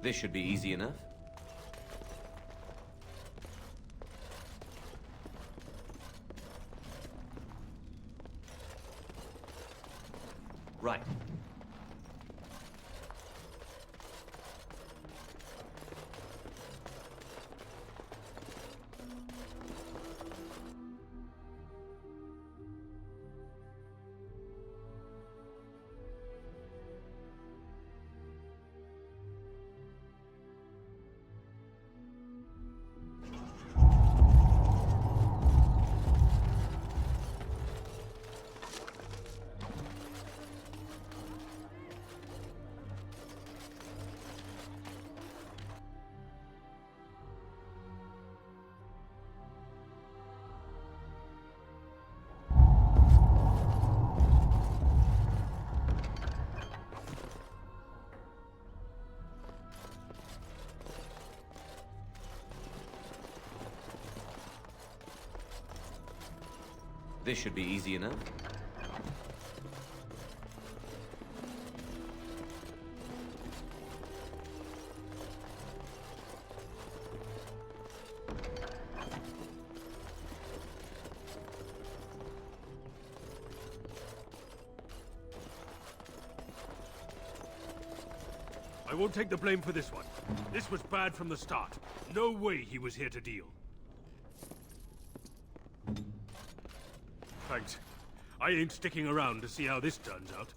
This should be easy enough. Right. This should be easy enough. I won't take the blame for this one. This was bad from the start. No way he was here to deal. Thanks. I ain't sticking around to see how this turns out.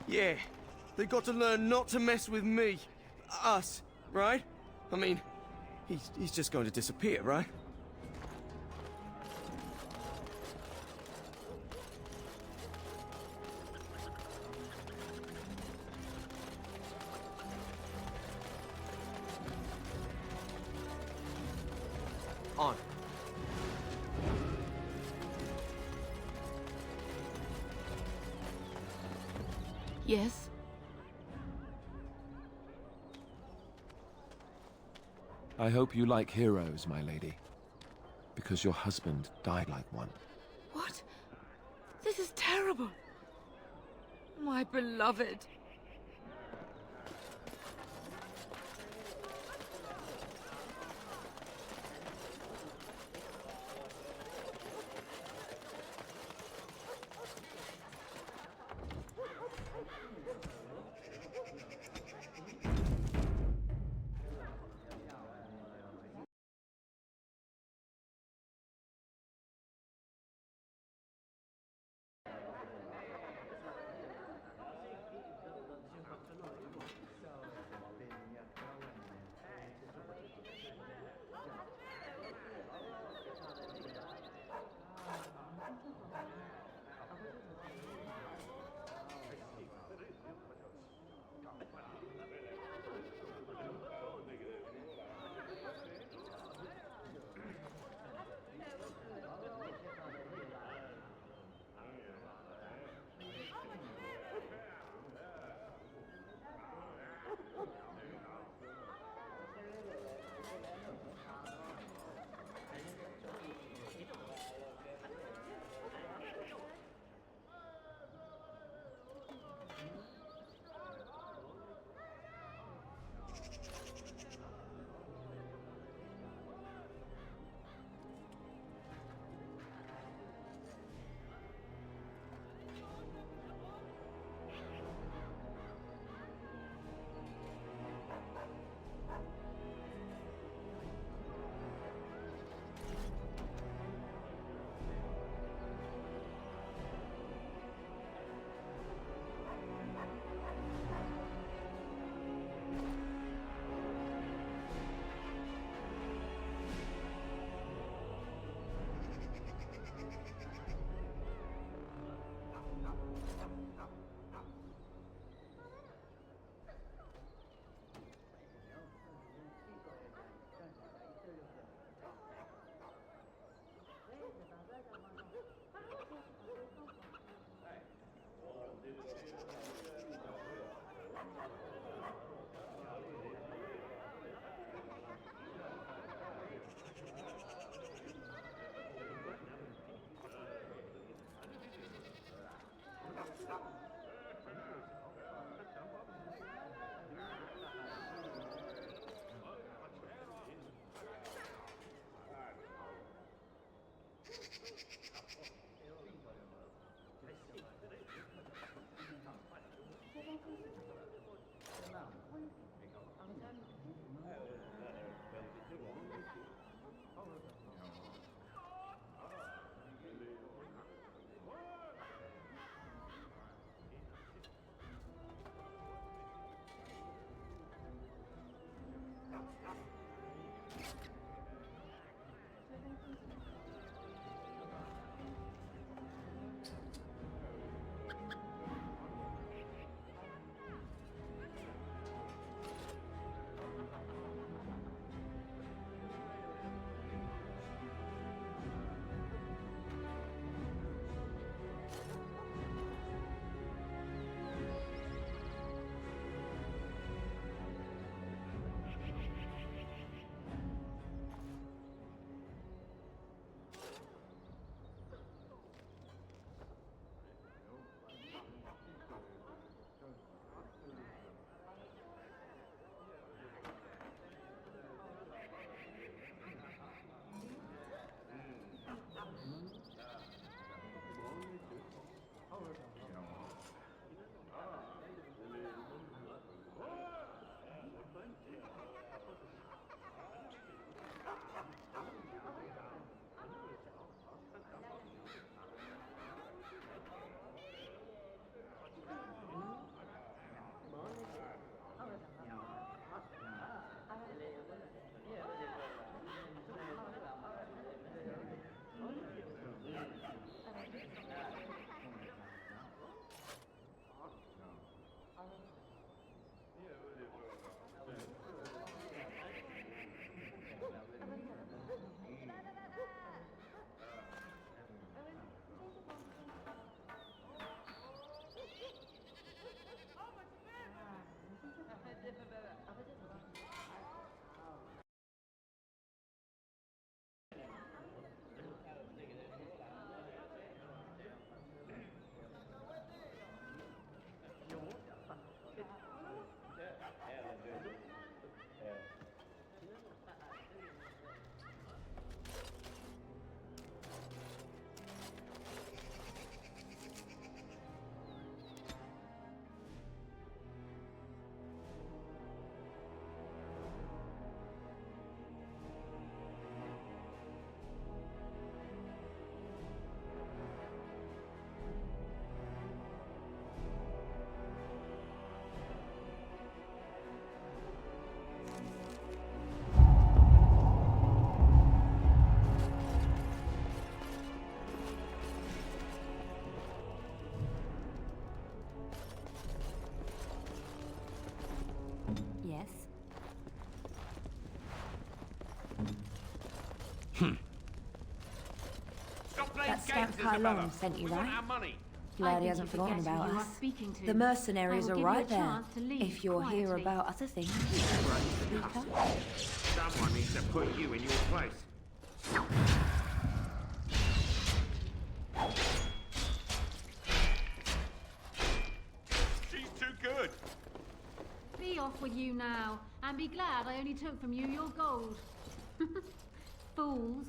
Yeah, they got to learn not to mess with me. Us, right? I mean, he's just going to disappear, right? On. Yes? I hope you like heroes, my lady. Because your husband died like one. What? This is terrible. My beloved. that scamp Kylon sent you, right? Glad he hasn't forgotten about us. The mercenaries are right there. If you're here about other things. Someone needs to put you in your place. She's too good. Be off with you now, and be glad I only took from you your gold. Fools.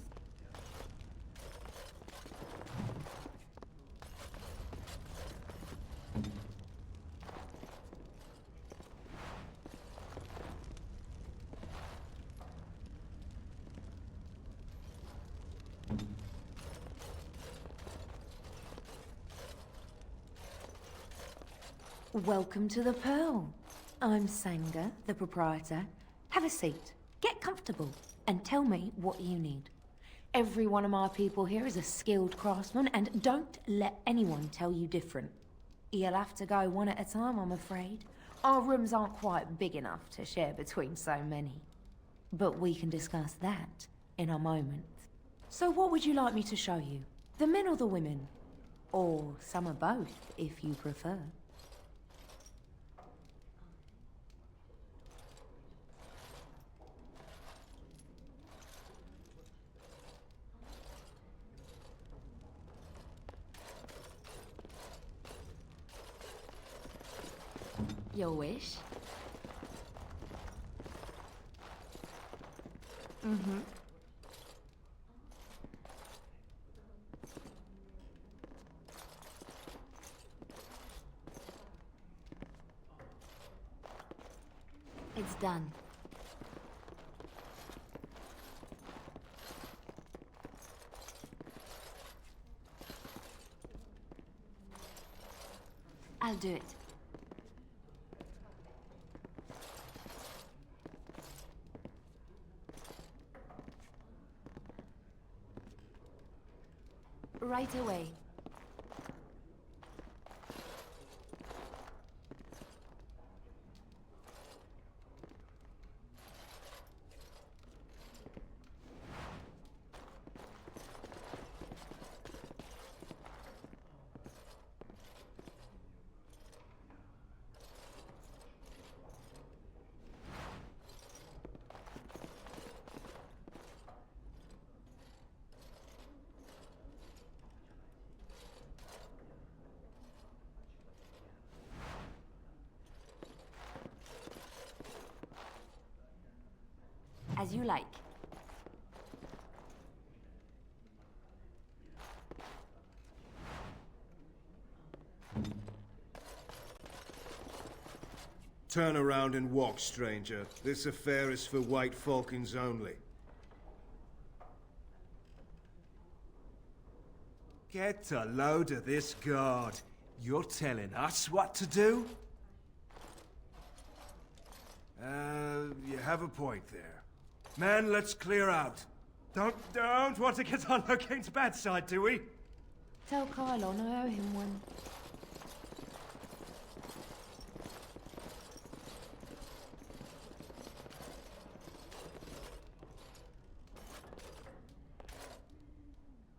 Welcome to the Pearl. I'm Sanga, the proprietor. Have a seat, get comfortable, and tell me what you need. Every one of my people here is a skilled craftsman, and don't let anyone tell you different. You'll have to go one at a time, I'm afraid. Our rooms aren't quite big enough to share between so many. But we can discuss that in a moment. So what would you like me to show you? The men or the women? Or some of both, if you prefer. Your wish? Mm-hmm. It's done. I'll do it. Right away. As you like. Turn around and walk, stranger. This affair is for White Falcons only. Get a load of this guard. You're telling us what to do? You have a point there. Man, let's clear out. Don't want to get on Locane's bad side, do we? Tell Kylon I owe him one.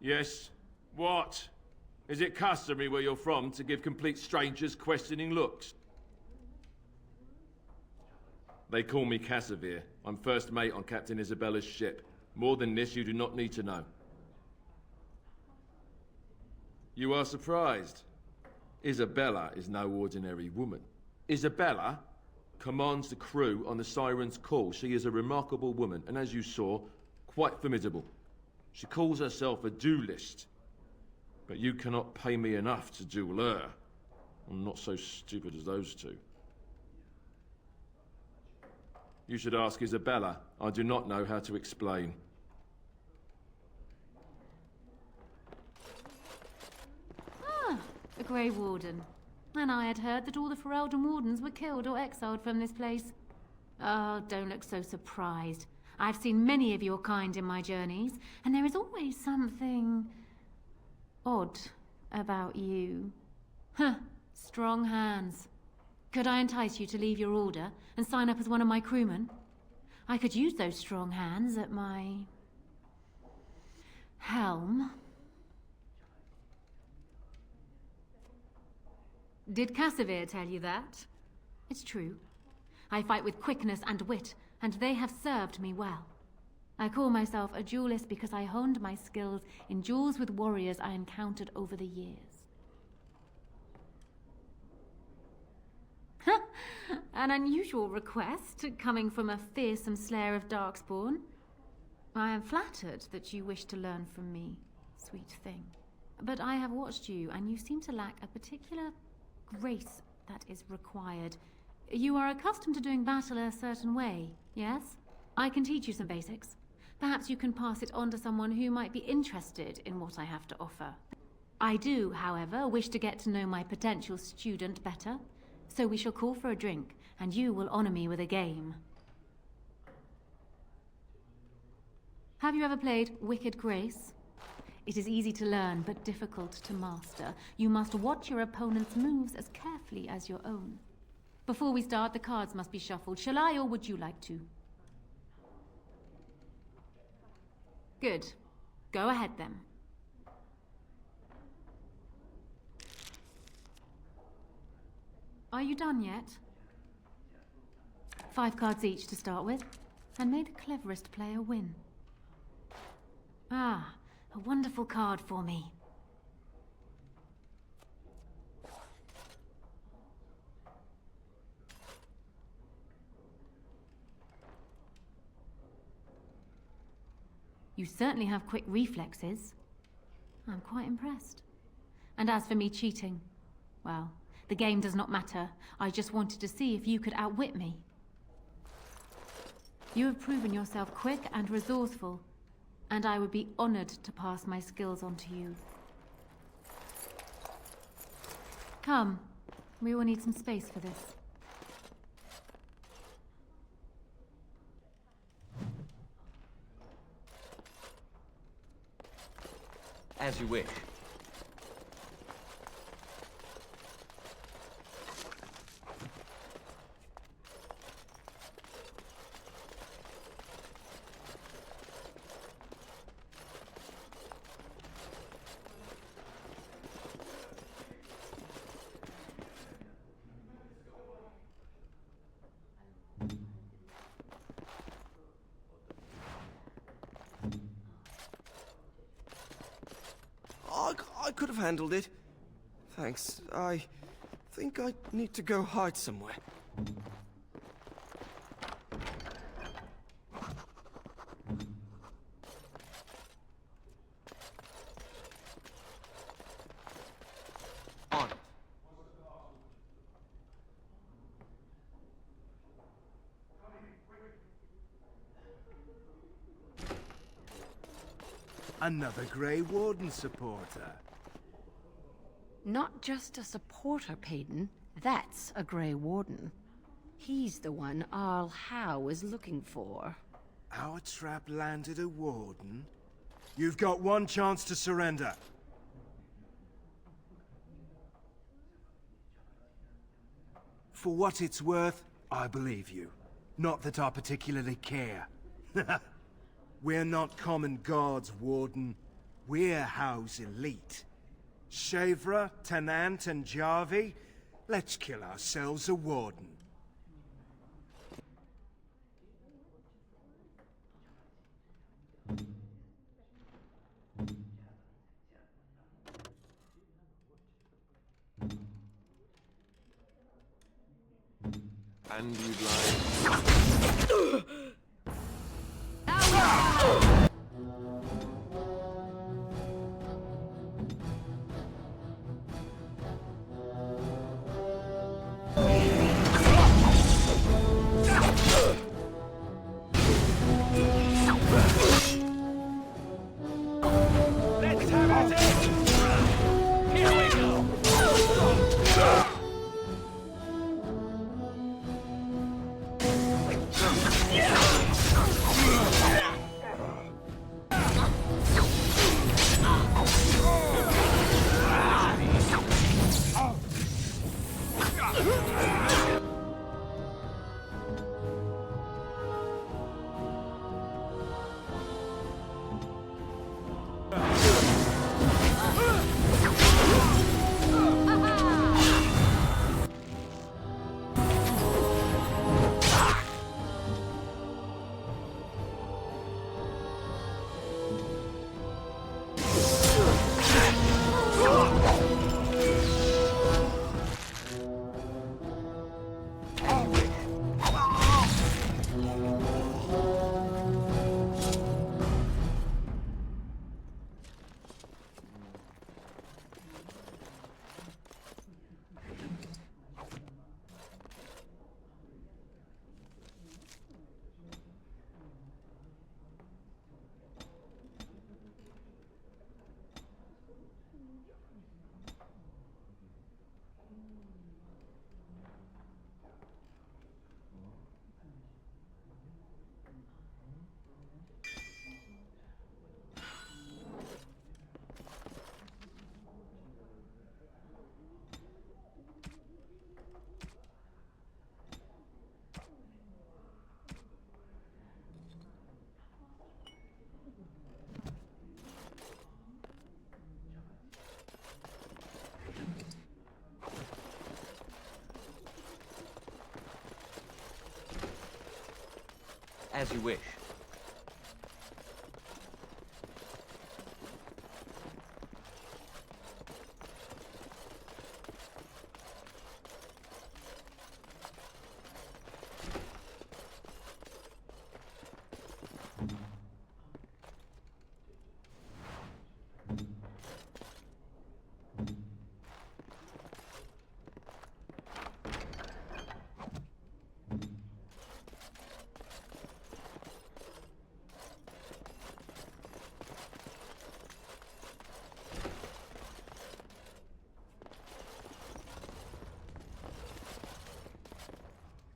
Yes? What? Is it customary where you're from to give complete strangers questioning looks? They call me Casimir. I'm first mate on Captain Isabella's ship. More than this, you do not need to know. You are surprised. Isabella is no ordinary woman. Isabella commands the crew on the Siren's call. She is a remarkable woman, and as you saw, quite formidable. She calls herself a duelist. But you cannot pay me enough to duel her. I'm not so stupid as those two. You should ask Isabella. I do not know how to explain. Ah, a Grey Warden. And I had heard that all the Ferelden Wardens were killed or exiled from this place. Oh, don't look so surprised. I've seen many of your kind in my journeys, and there is always something odd about you. Huh, strong hands. Could I entice you to leave your order and sign up as one of my crewmen? I could use those strong hands at my helm. Did Casimir tell you that? It's true. I fight with quickness and wit, and they have served me well. I call myself a duelist because I honed my skills in duels with warriors I encountered over the years. An unusual request, coming from a fearsome slayer of Darkspawn. I am flattered that you wish to learn from me, sweet thing. But I have watched you, and you seem to lack a particular grace that is required. You are accustomed to doing battle a certain way, yes? I can teach you some basics. Perhaps you can pass it on to someone who might be interested in what I have to offer. I do, however, wish to get to know my potential student better. So we shall call for a drink, and you will honor me with a game. Have you ever played Wicked Grace? It is easy to learn, but difficult to master. You must watch your opponent's moves as carefully as your own. Before we start, the cards must be shuffled. Shall I, or would you like to? Good. Go ahead, then. Are you done yet? 5 cards each to start with, and may the cleverest player win. Ah, a wonderful card for me. You certainly have quick reflexes. I'm quite impressed. And as for me cheating, well, the game does not matter. I just wanted to see if you could outwit me. You have proven yourself quick and resourceful, and I would be honored to pass my skills on to you. Come, we will need some space for this. As you wish. I could have handled it. Thanks. I think I need to go hide somewhere. On. Another Grey Warden supporter. Not just a supporter, Payton. That's a Grey Warden. He's the one Arl Howe is looking for. Our trap landed a Warden? You've got one chance to surrender. For what it's worth, I believe you. Not that I particularly care. We're not common guards, Warden. We're Howe's elite. Shavra, Tenant, and Jarvie, let's kill ourselves a Warden. And you'd like... Let's have at it! Here we go! As you wish.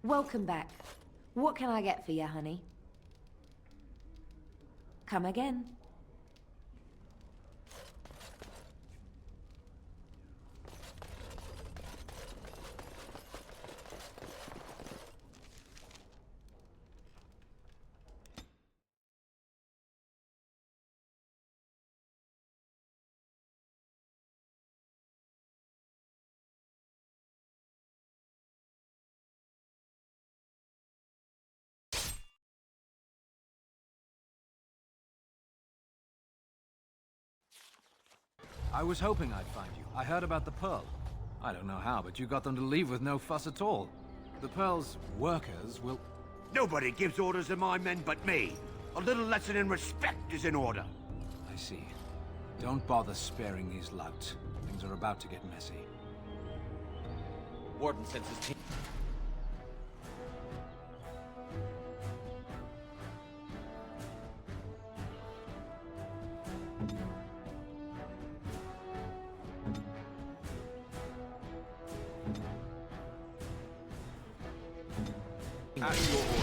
Welcome back. What can I get for you, honey? Come again. I was hoping I'd find you. I heard about the Pearl. I don't know how, but you got them to leave with no fuss at all. The Pearl's workers will... Nobody gives orders to my men but me. A little lesson in respect is in order. I see. Don't bother sparing these louts. Things are about to get messy. Warden sends his team. At your order.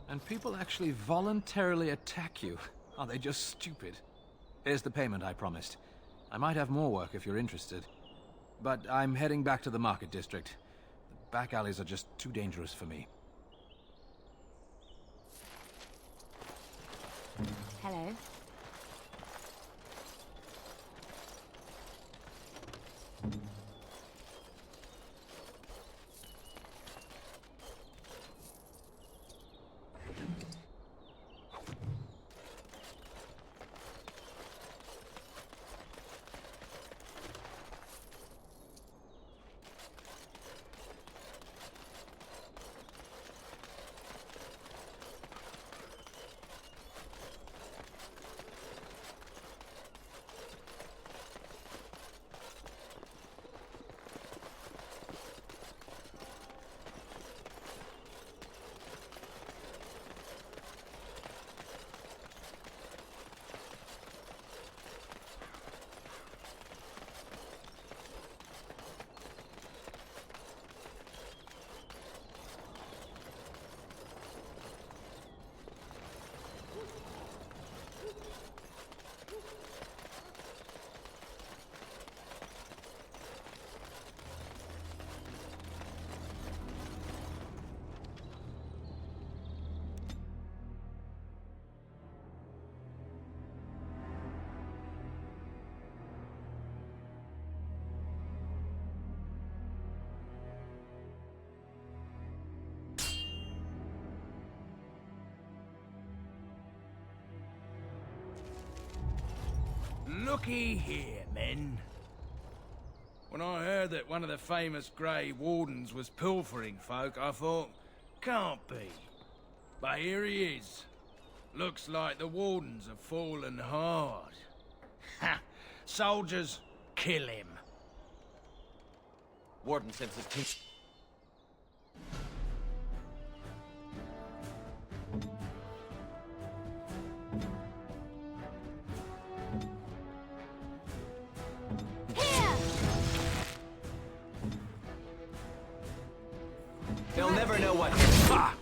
And people actually voluntarily attack you. Are they just stupid? Here's the payment I promised. I might have more work if you're interested. But I'm heading back to the market district. The back alleys are just too dangerous for me. Hello. Looky here, men. When I heard that one of the famous Grey Wardens was pilfering folk, I thought, can't be. But here he is. Looks like the Wardens have fallen hard. Ha! Soldiers, kill him. Warden sends his team. They'll never know what. Ah!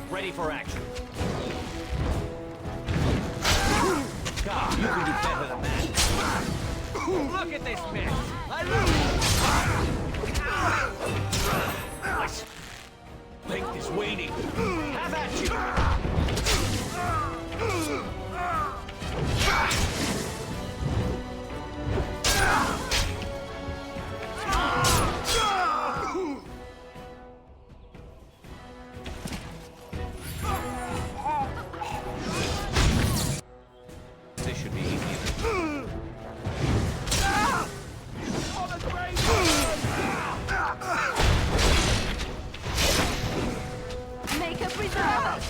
Ready for action. God, you can do better than that. Look at this mess. I love it. Think this waiting. Have at you. This should be easy. Make a preserve!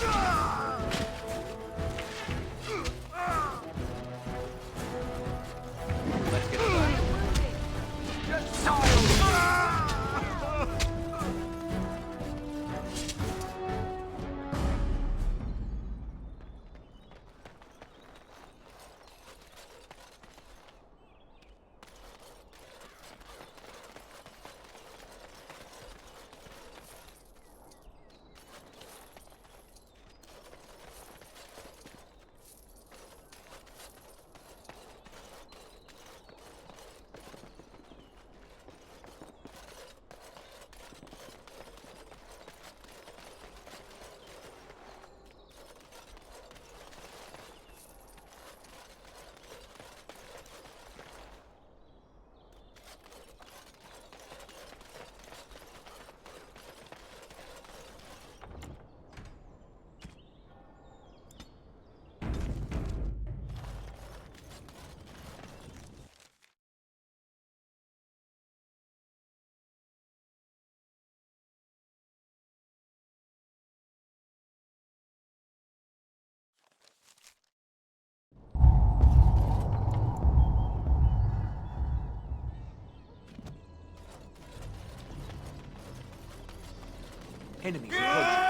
Let's get started. Enemies approaching.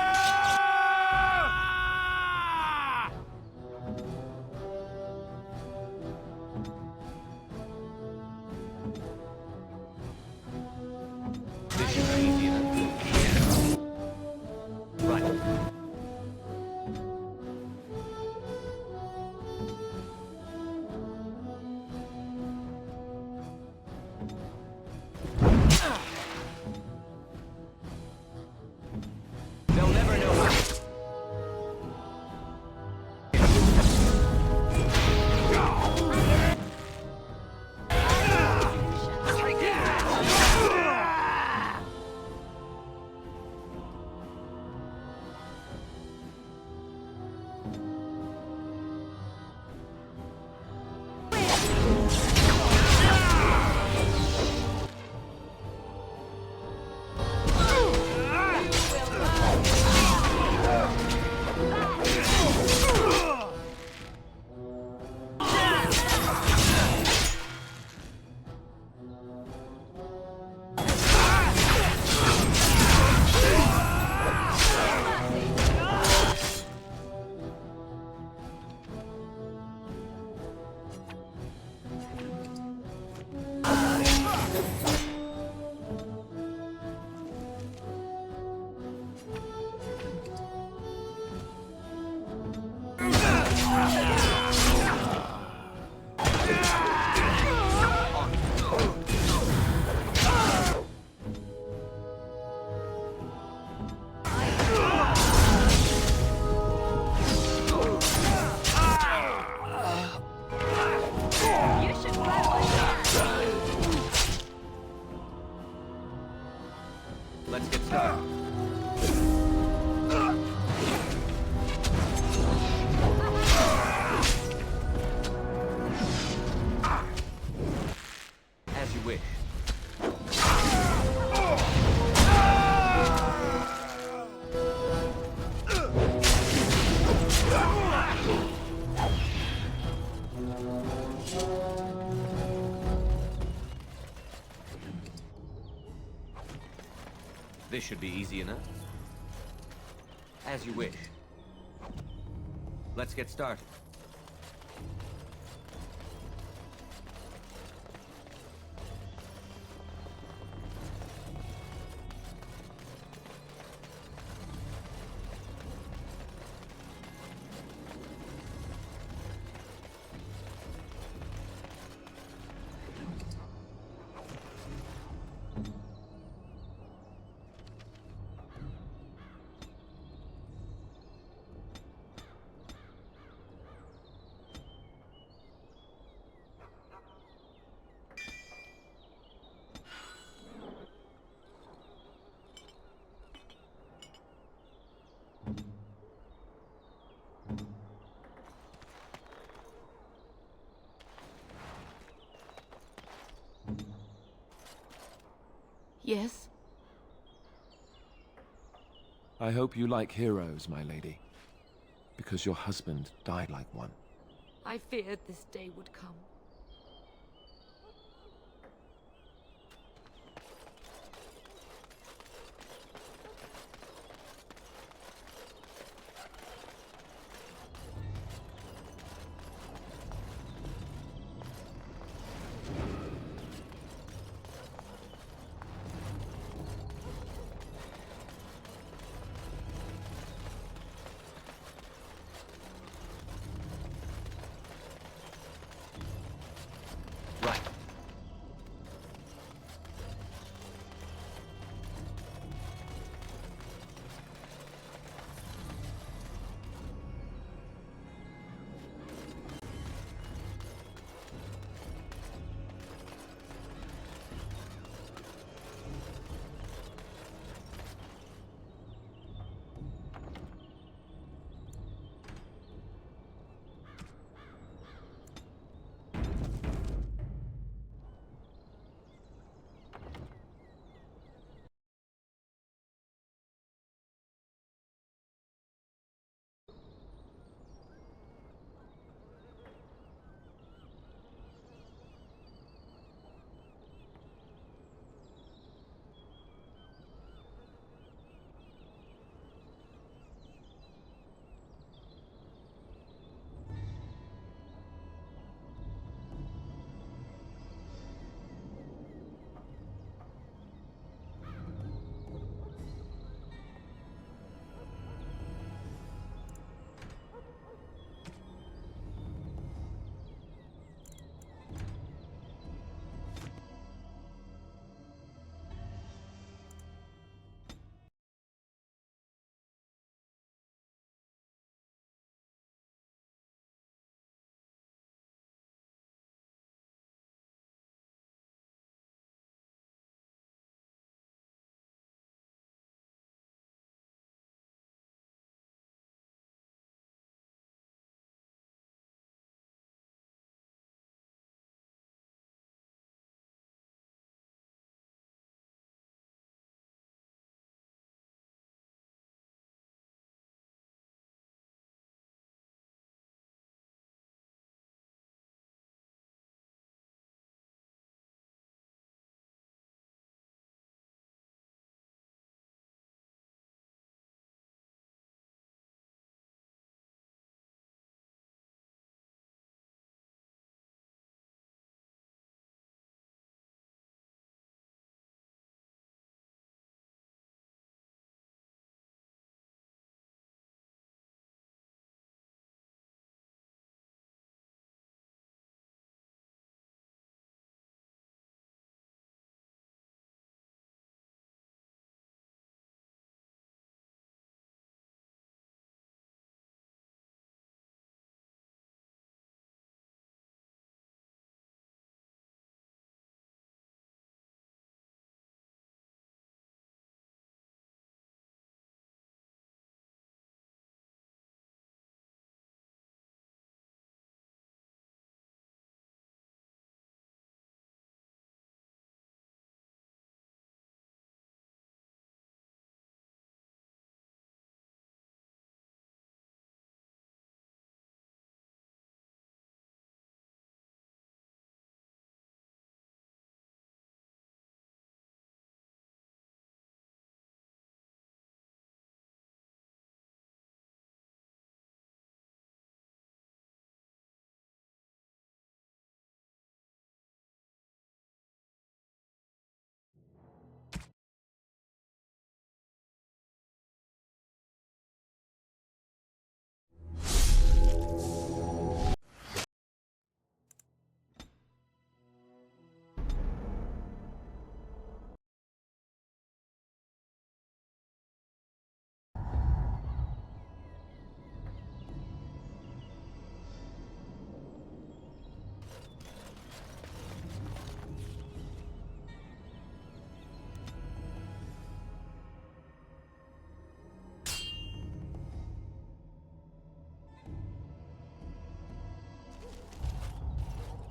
This should be easier. Right. Let's get started. As you wish. This should be easy enough. As you wish. Let's get started. Yes? I hope you like heroes, my lady. Because your husband died like one. I feared this day would come.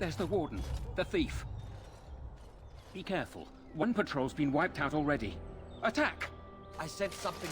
There's the Warden, the thief. Be careful. One patrol's been wiped out already. Attack! I sense something.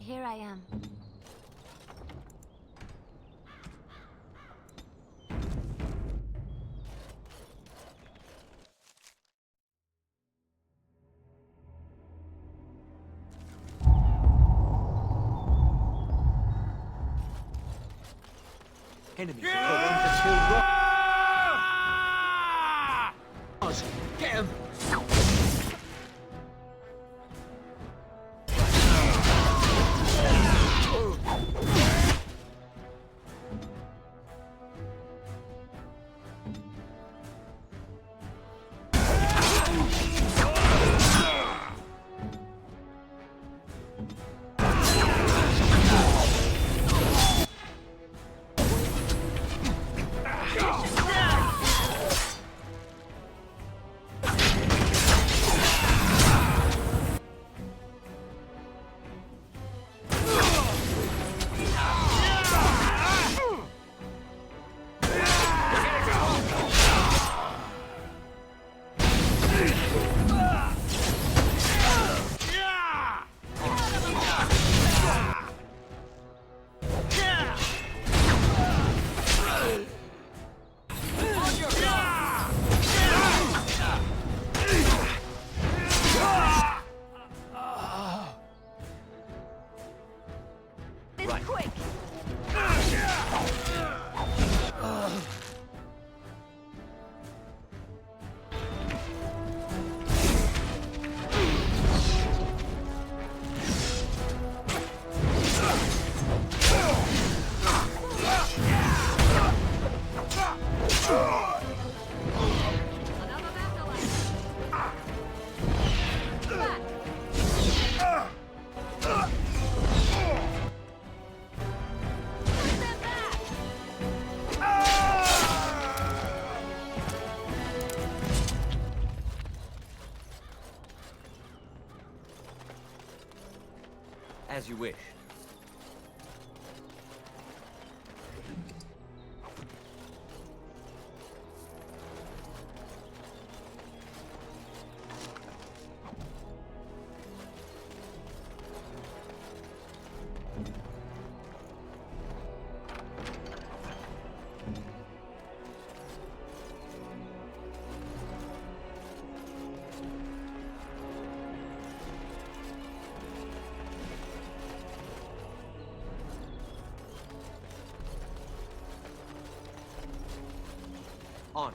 Here I am. Enemies are going to kill Ross. Get him! As you wish. On.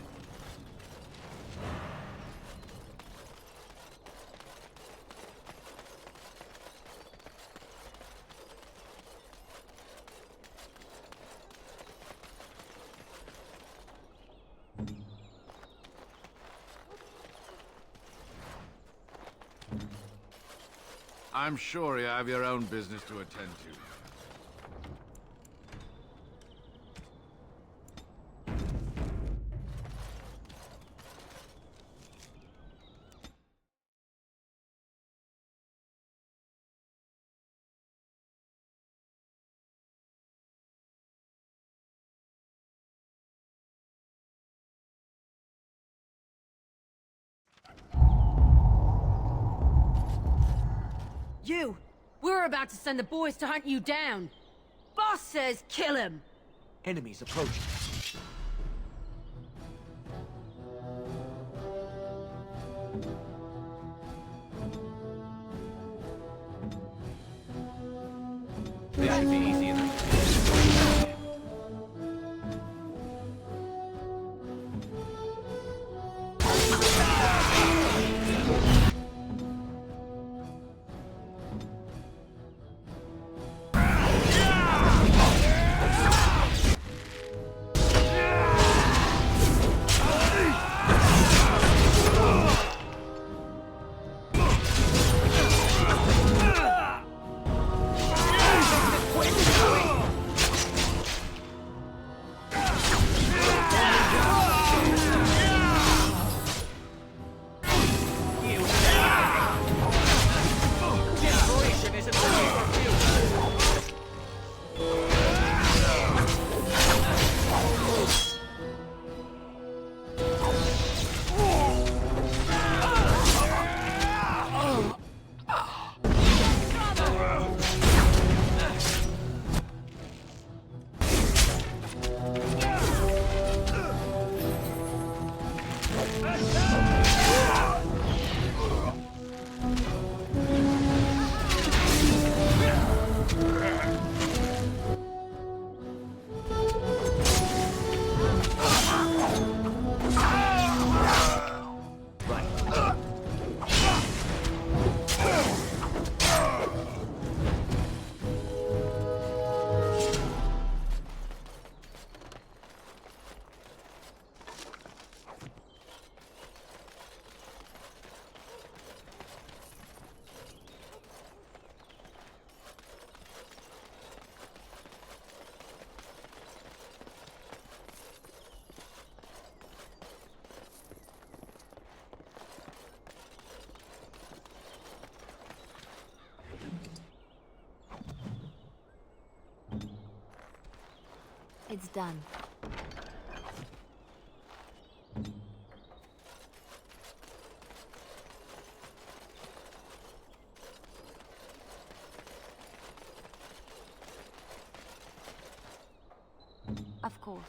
I'm sure you have your own business to attend to. You! We're about to send the boys to hunt you down! Boss says kill him! Enemies approaching. This should be easy enough. Quick! It's done. Of course.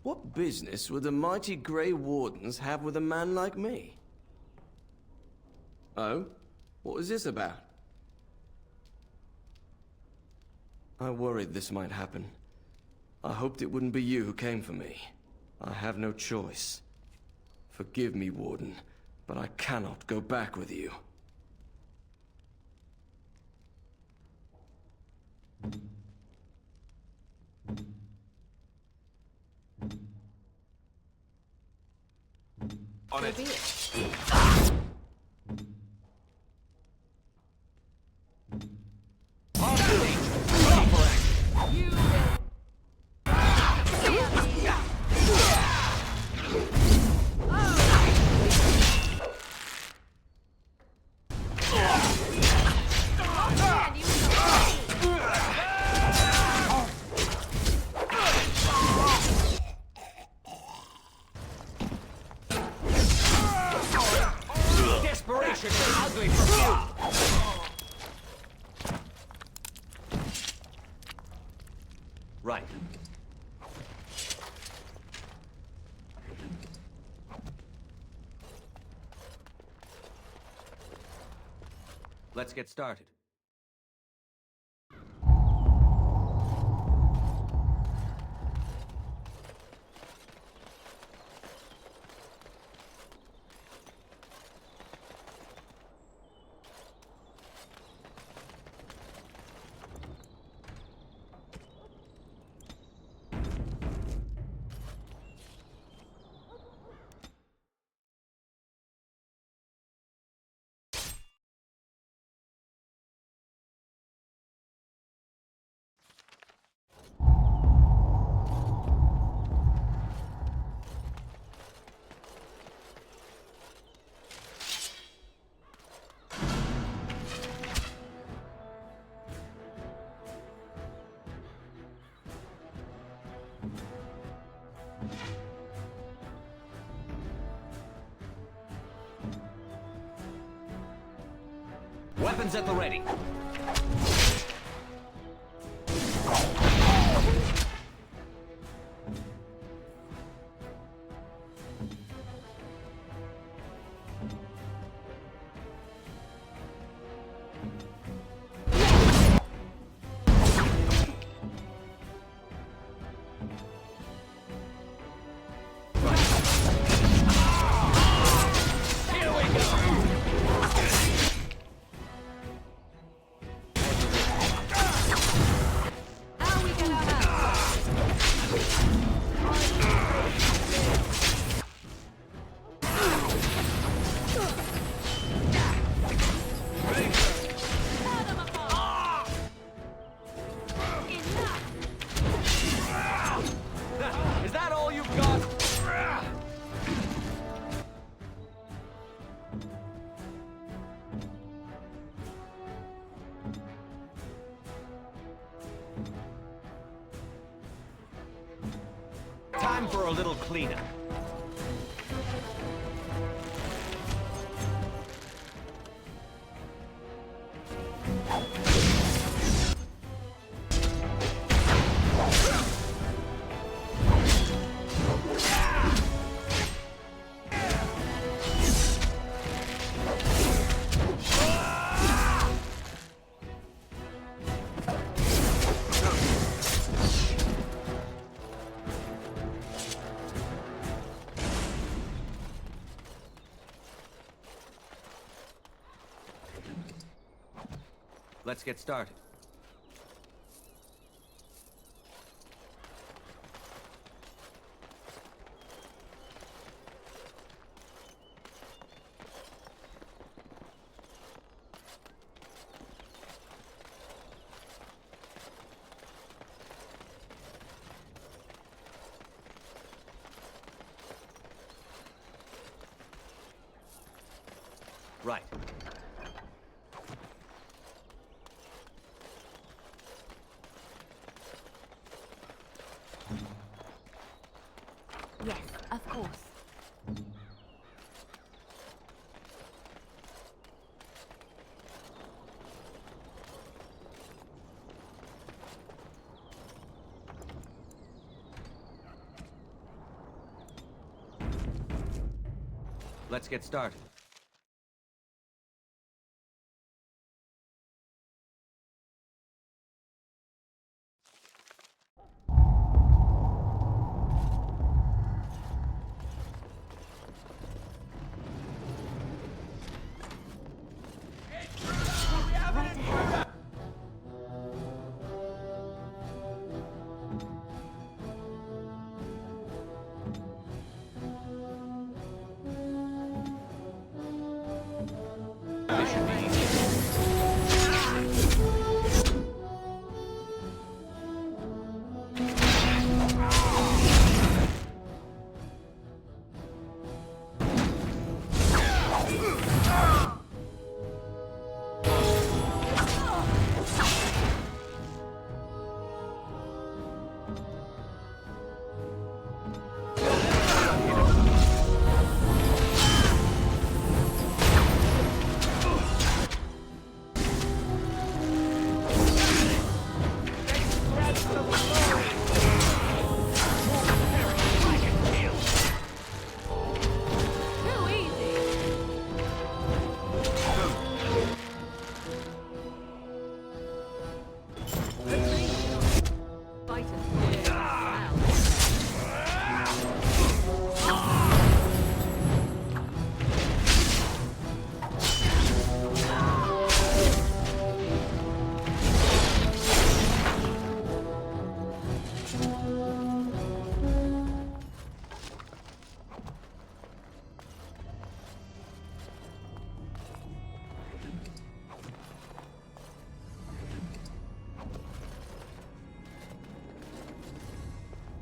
What business would the mighty Grey Wardens have with a man like me? Oh? What was this about? I worried this might happen. I hoped it wouldn't be you who came for me. I have no choice. Forgive me, Warden, but I cannot go back with you. On it. Desperation is ugly for you. Right. Let's get started. Weapons at the ready. Is that all you've got? Time for a little cleanup. Let's get started. Right. Yes, of course. Let's get started.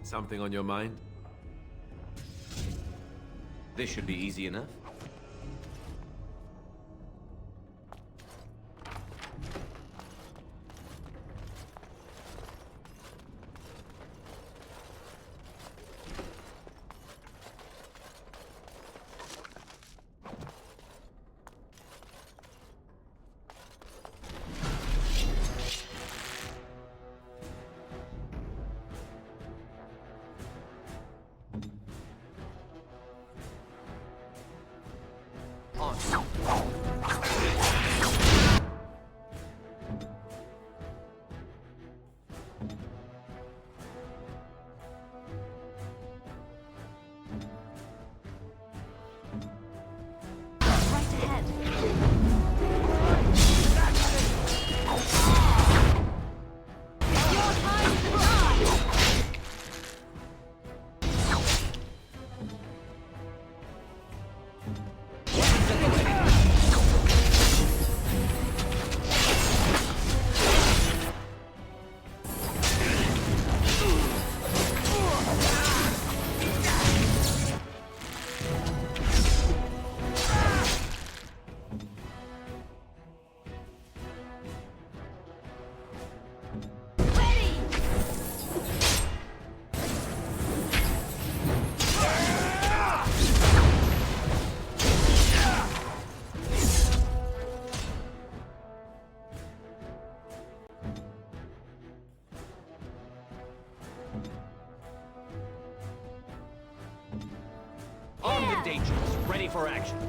Something on your mind? This should be easy enough. Armed and dangerous, ready for action.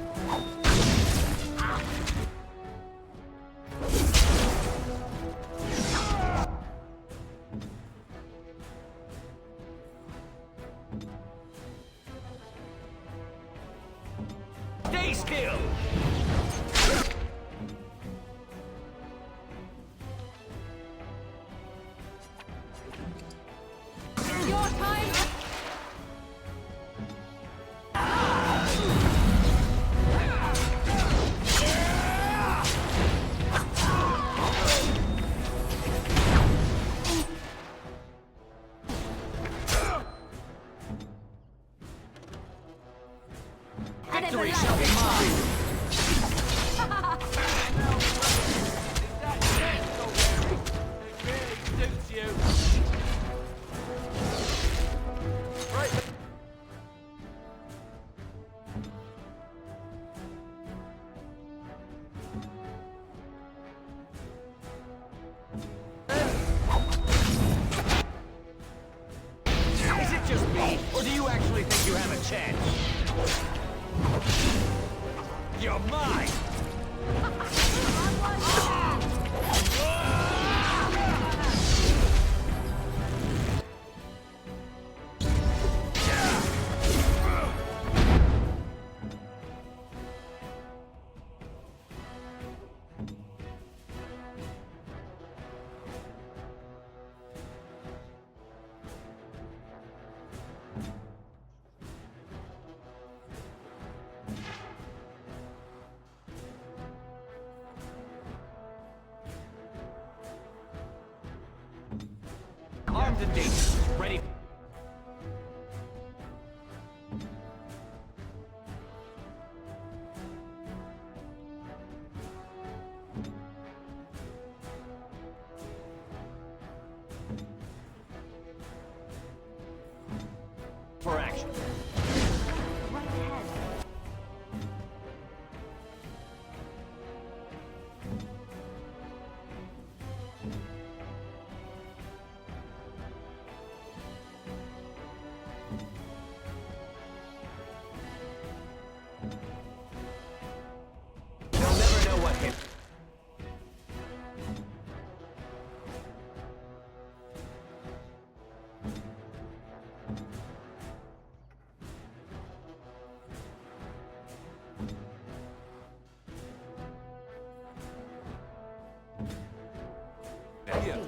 Stay still! more time! Victory shall be mine! Suits you. Right. Is it just me, or do you actually think you have a chance? You're mine! Armed and dangerous. Ready. For action. Right ahead. You'll never know what hit. Here.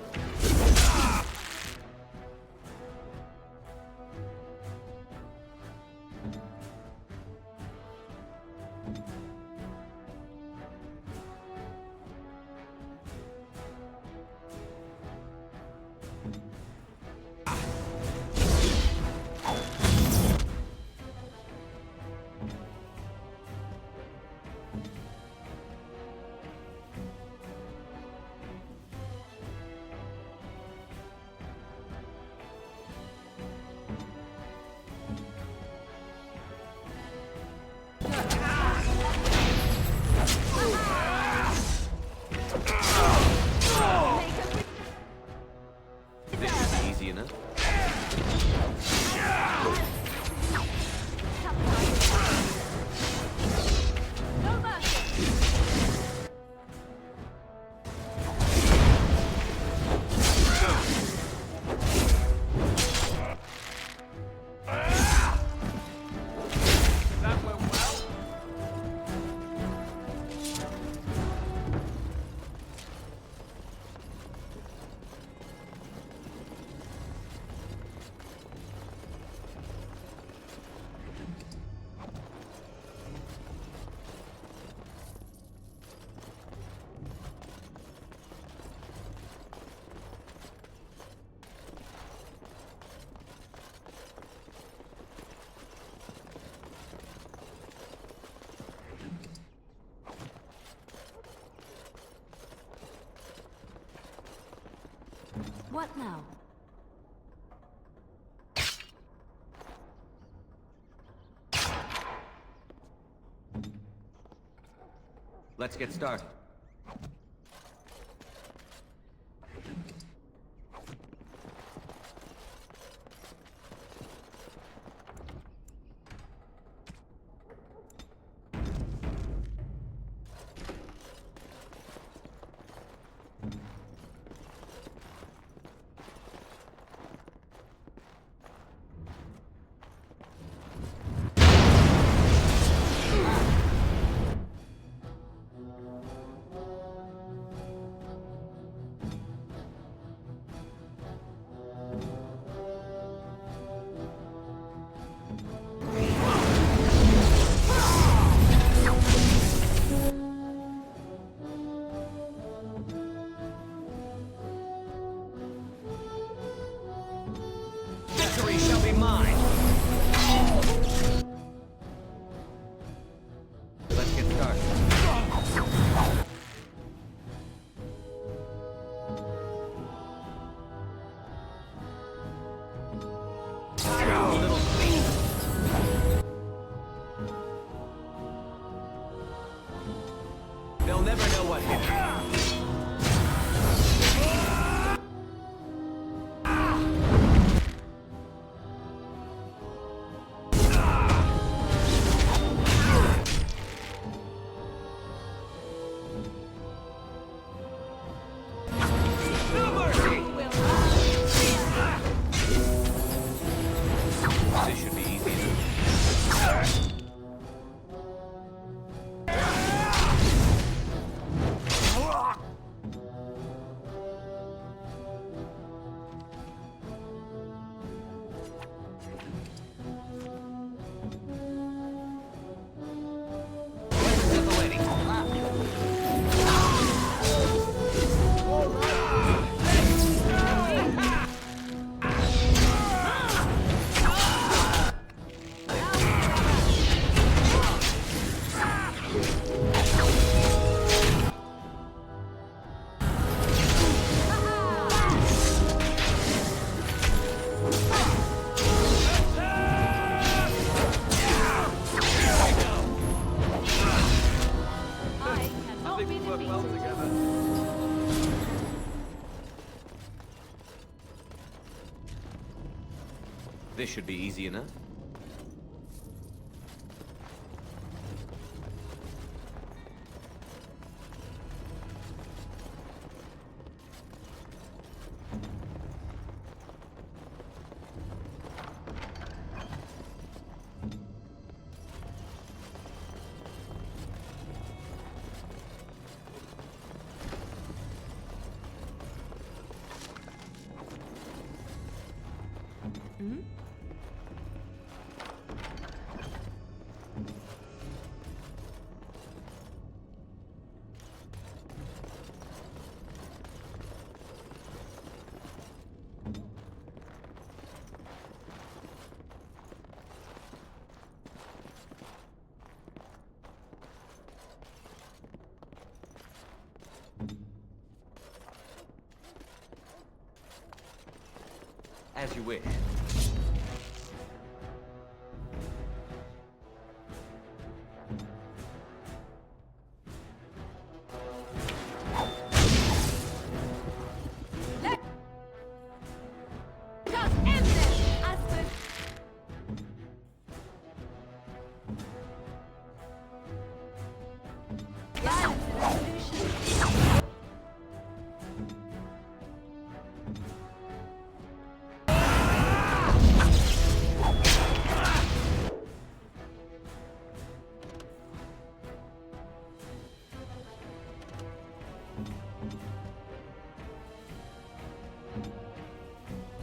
This should be easy enough. That went well. What now? Let's get started. mine. Let's get started. Little thief. They'll never know what hit me. No mercy! This should be easy enough. This should be easy enough. As you wish.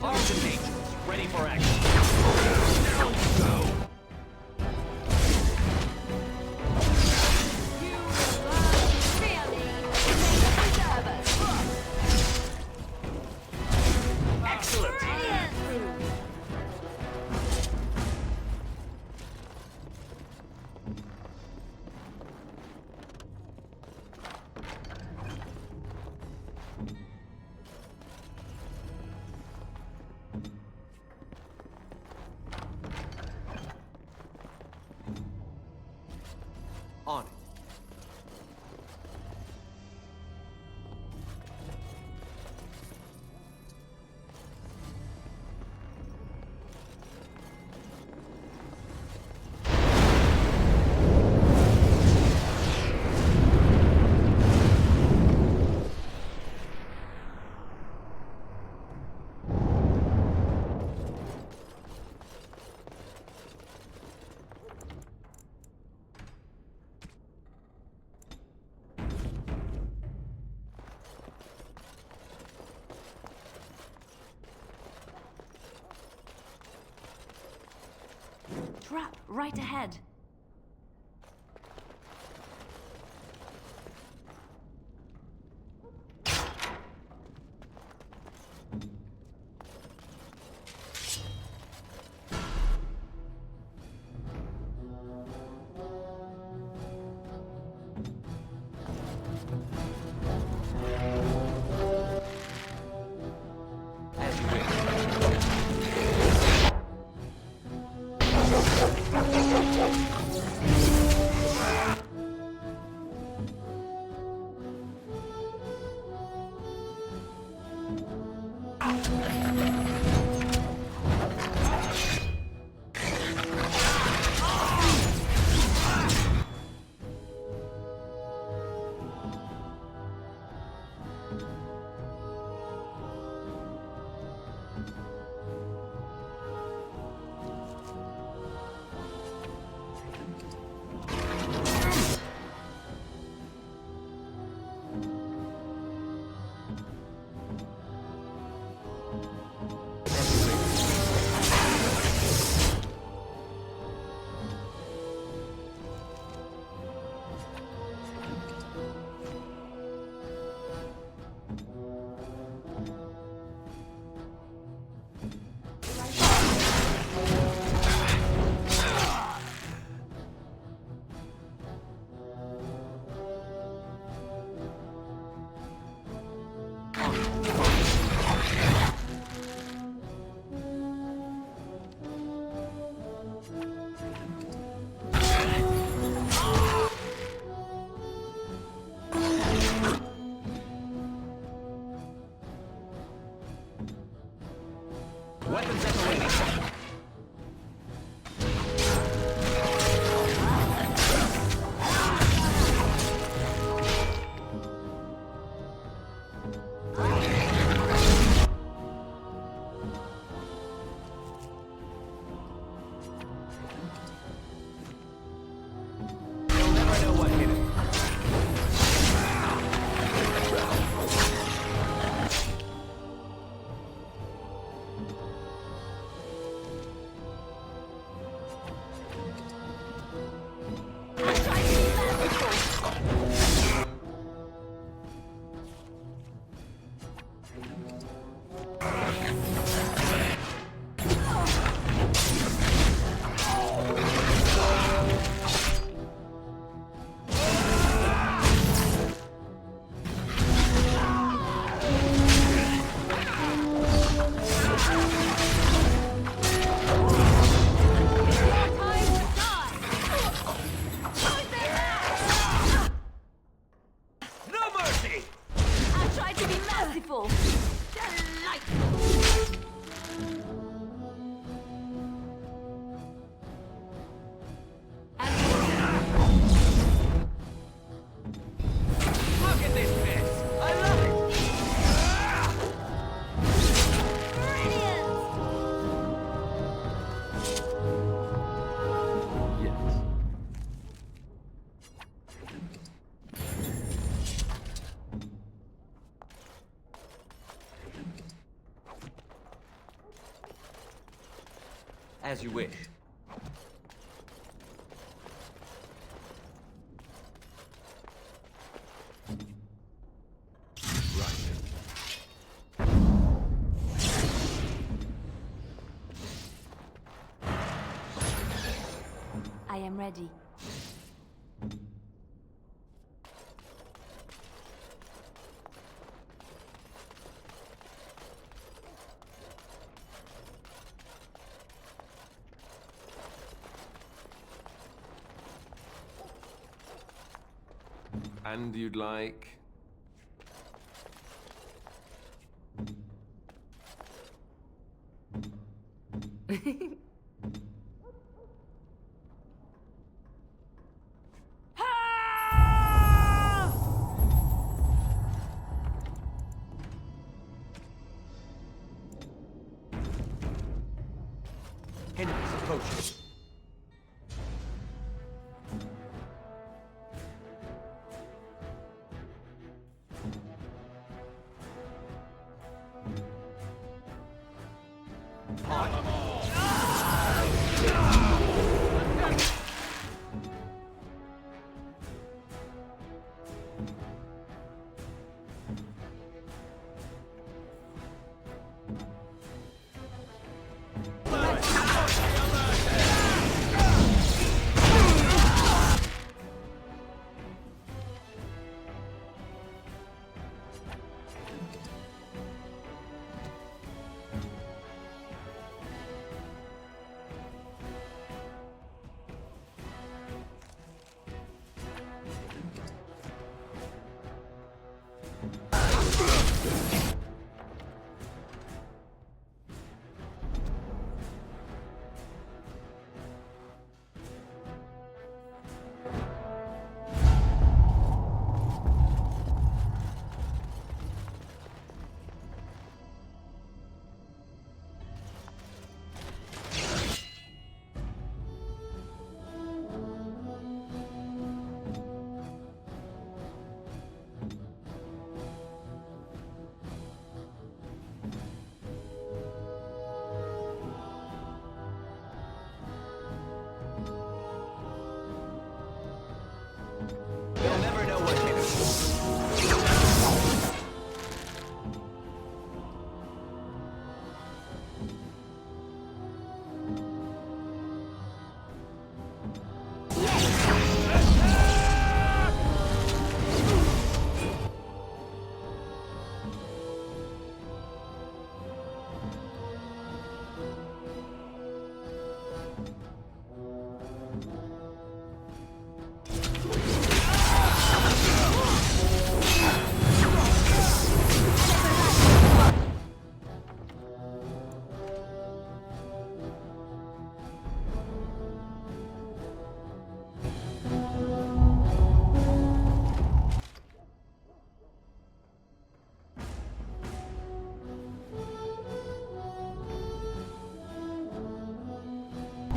Arms and angels, ready for action. Down you go. Excellent. On it. Trap right ahead. Weapons at the ready. You'll never know what hit him. No mercy! I tried to be merciful. Delightful. Look at this mess! I love it! Yes. As you wish. I am ready. And you'd like... Enemies approaching.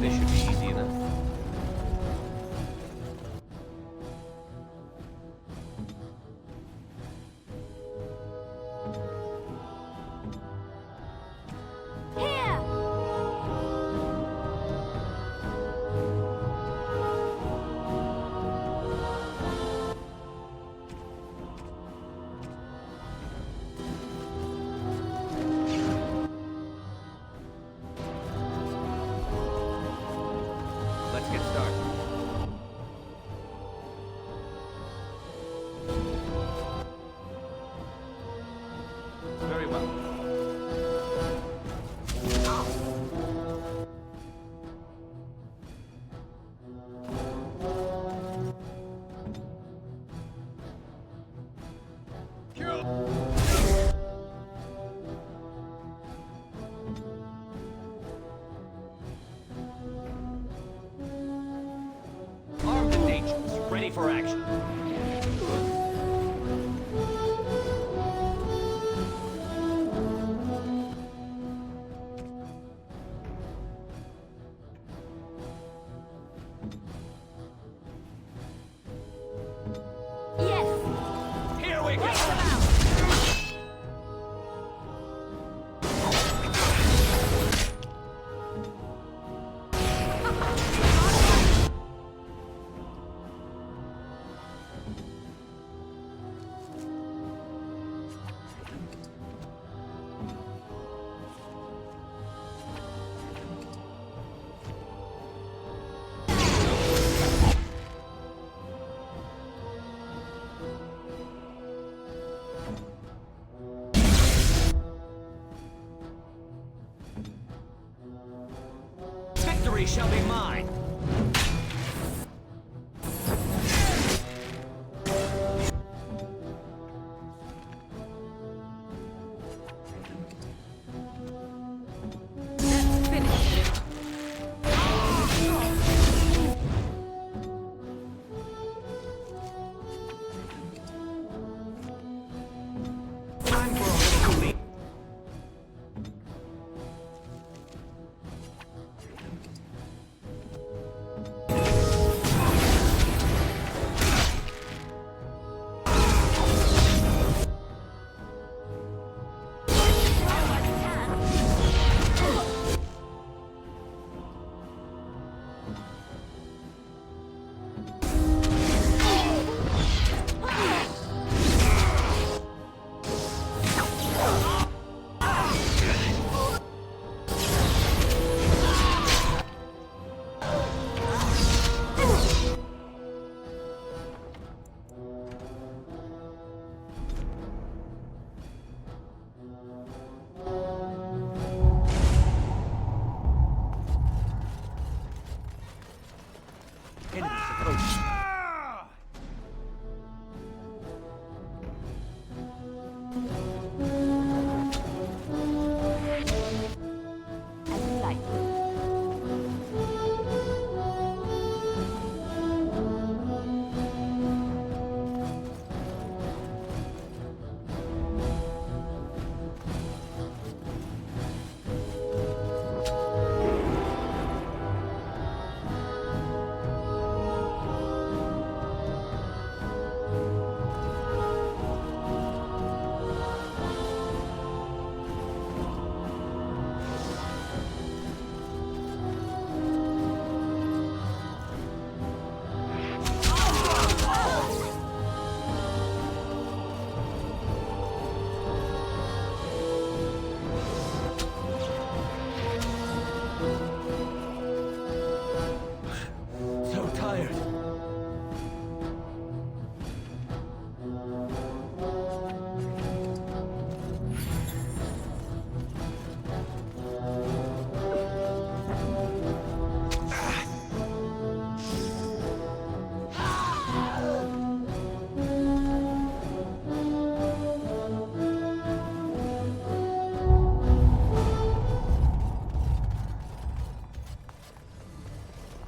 This should be easy enough. Let's get started. Very well. Armed and dangerous, ready for action. Yes! Here we go! Victory shall be mine! Let's finish him. Time for a little leap. Enemies approaching. As you like. So tired.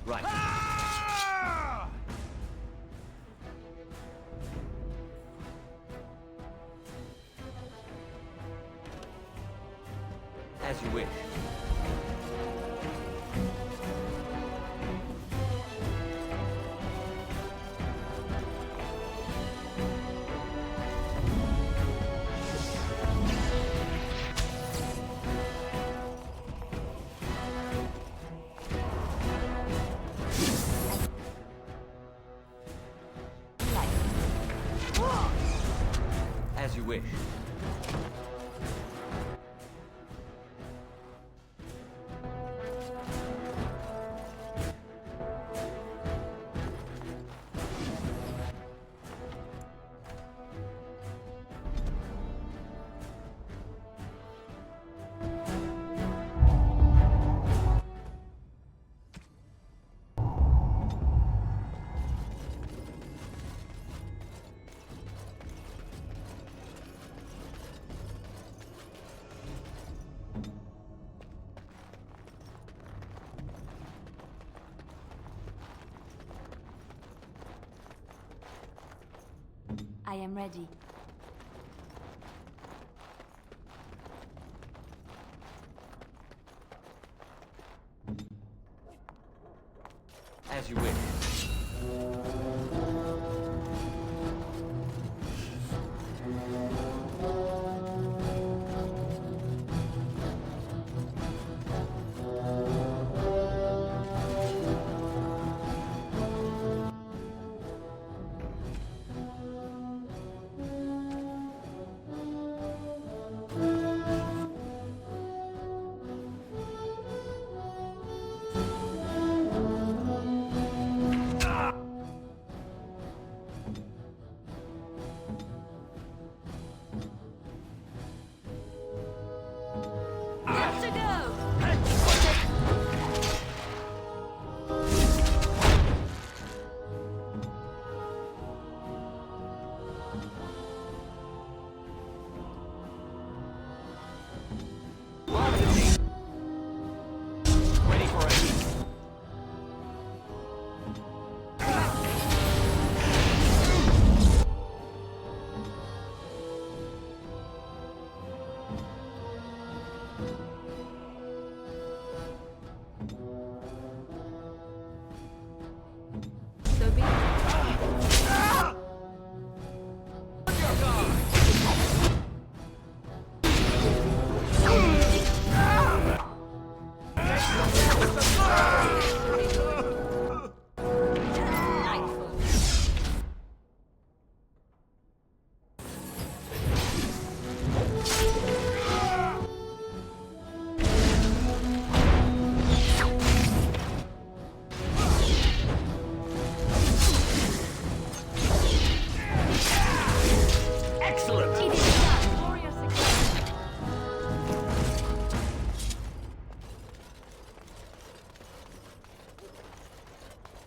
Right. As you wish. I am ready. As you wish.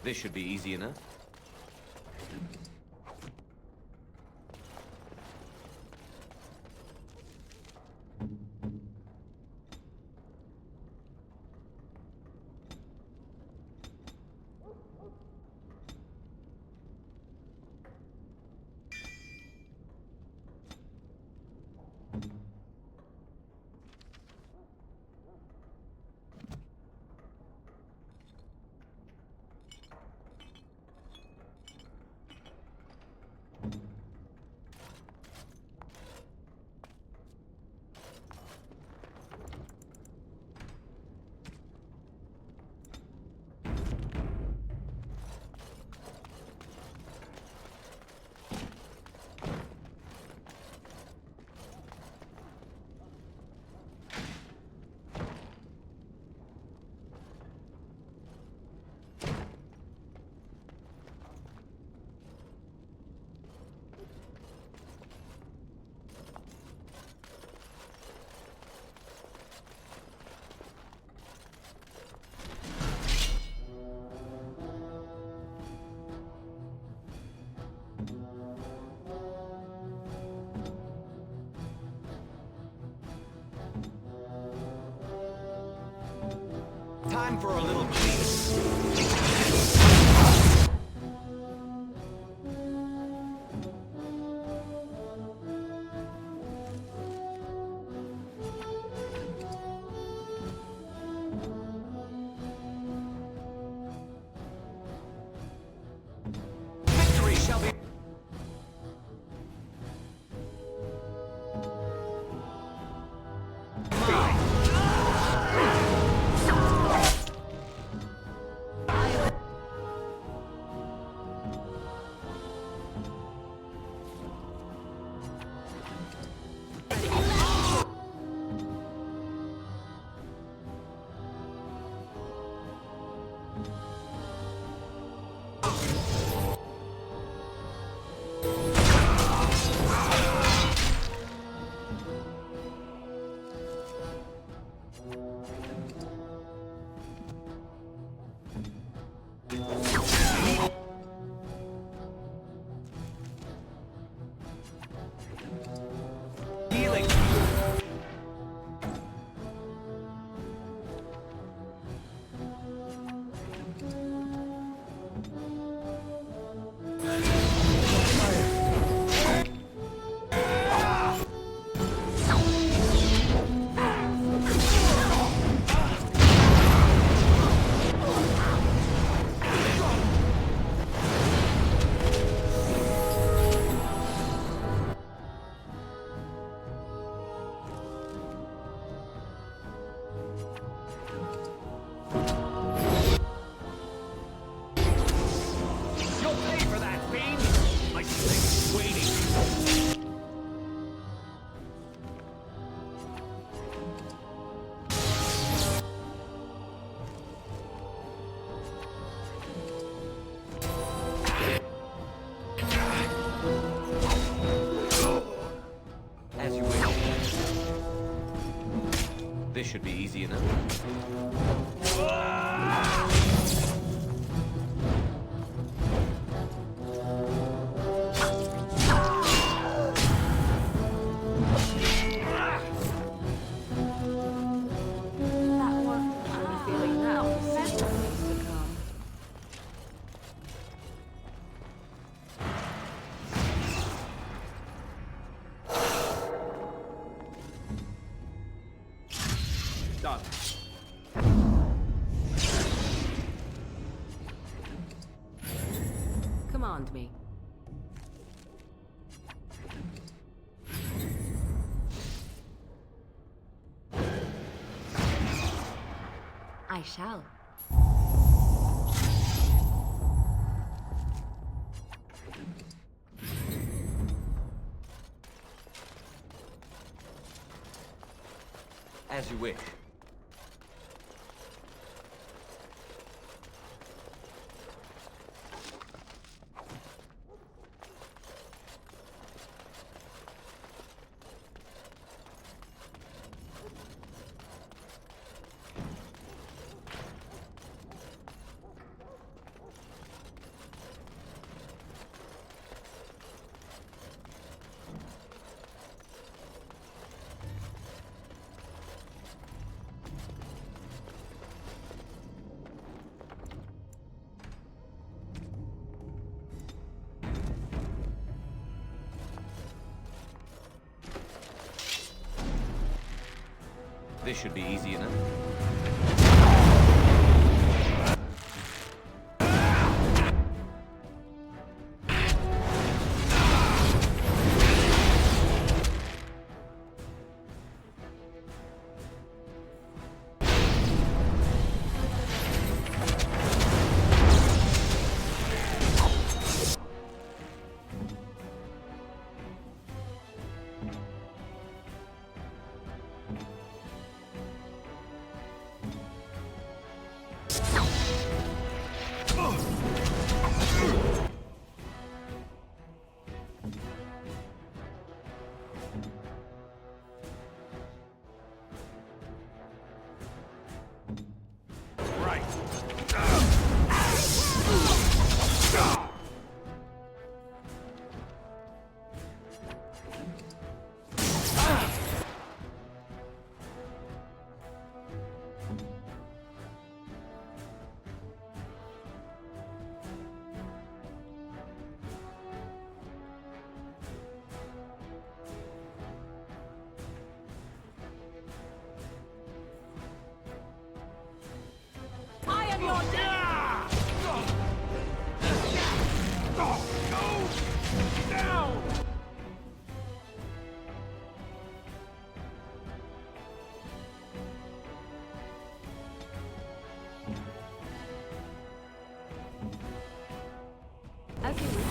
This should be easy enough. Time for a little peace. Victory shall be... This should be easy enough. Done. Command me. I shall. As you wish. This should be easy enough. I am your dad! As you wish.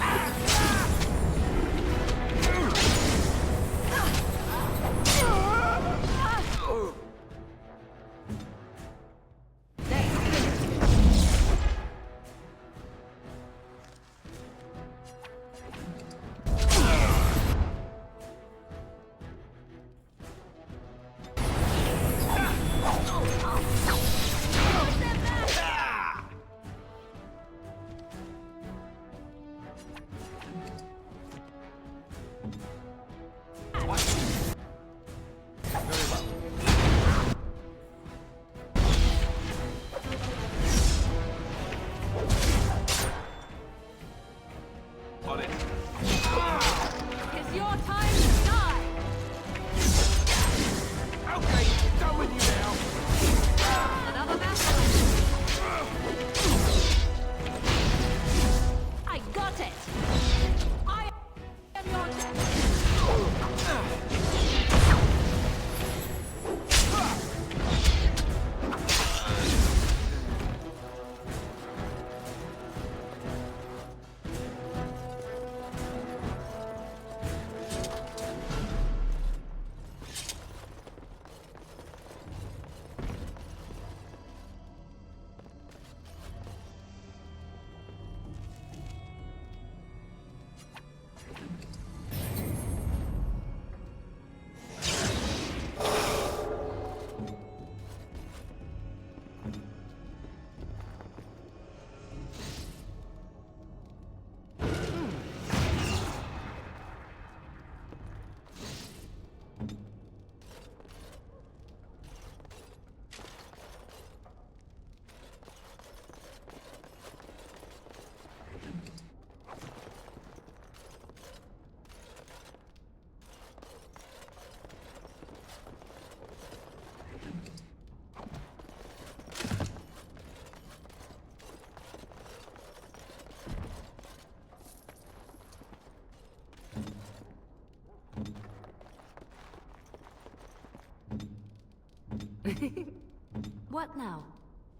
What now?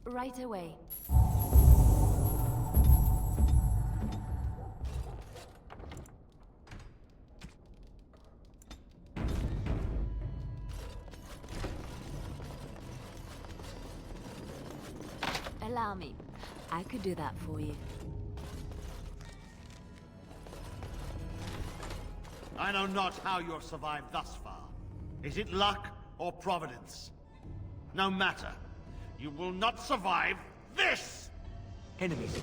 Right away. Allow me. I could do that for you. I know not how you have survived thus far. Is it luck or providence? No matter. You will not survive this! Enemies.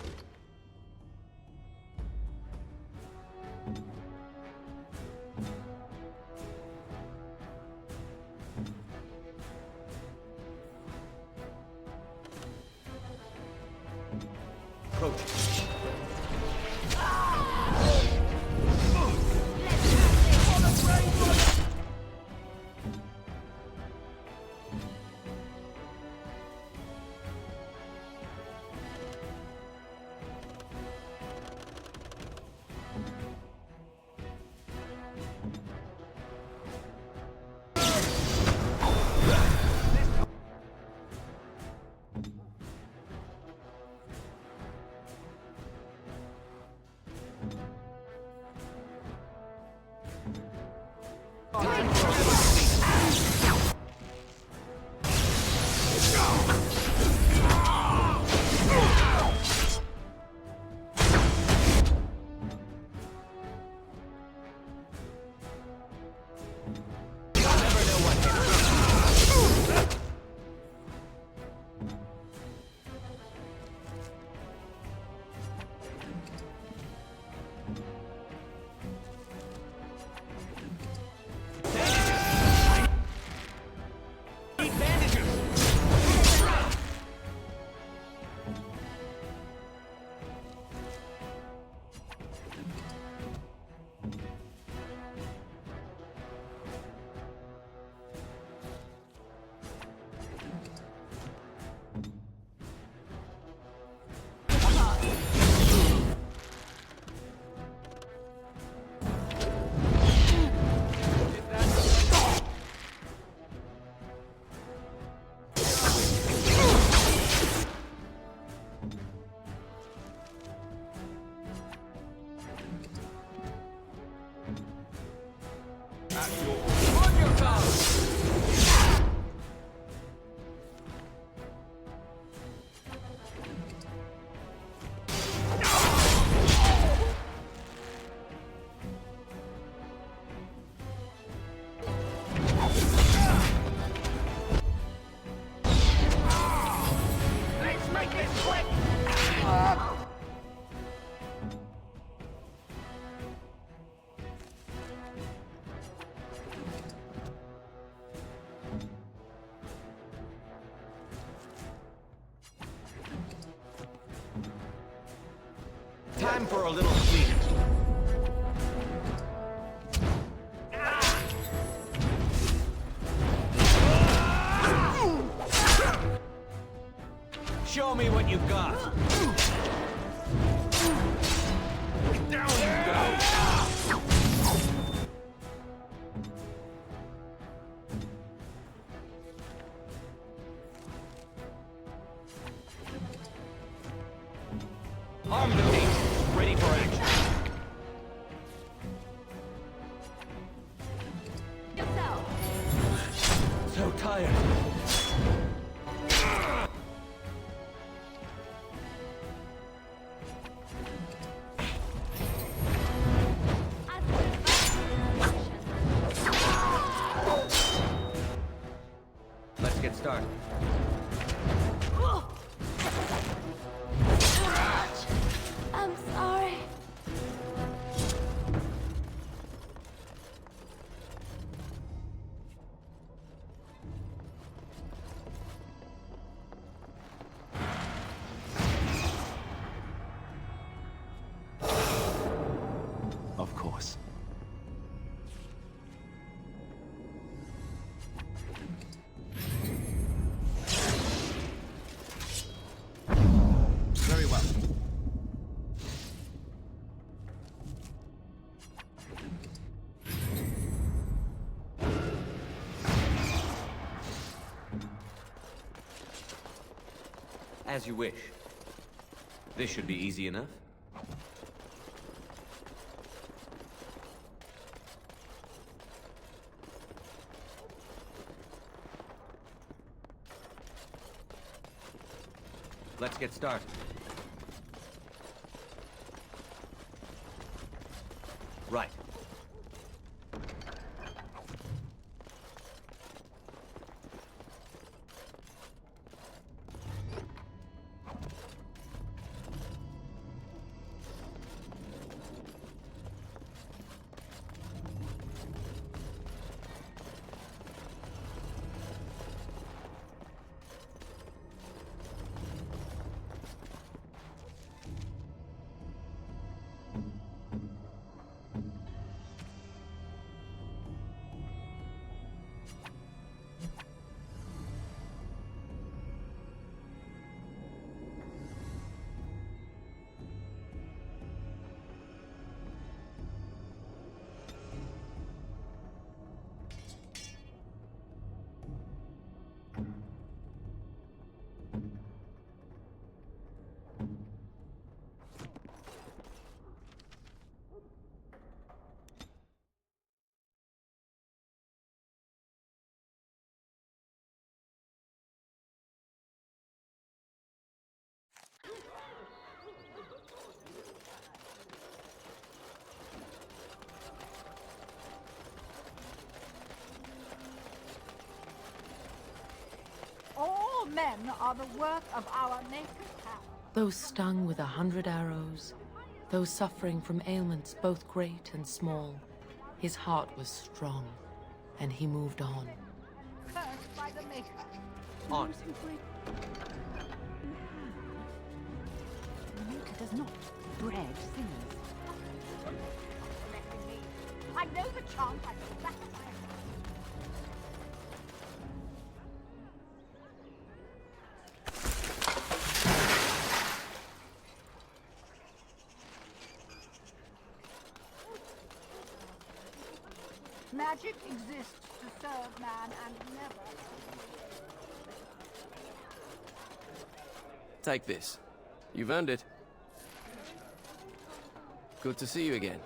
Approach. Time for a little cleanup. Show me what you've got. Down you go. Arm the beast, ready for action. Yourself. So tired. Let's get started. I'm sorry. Of course. Very well. As you wish. This should be easy enough. Let's get started. Right. All men are the work of our Maker's hand. Those stung with 100 arrows, those suffering from ailments both great and small, his heart was strong, and he moved on. Cursed by the Maker. On. The Maker does not bread sinners. I know the chant like the back of my hand. Magic exists to serve man and never... Take this. You've earned it. Good to see you again.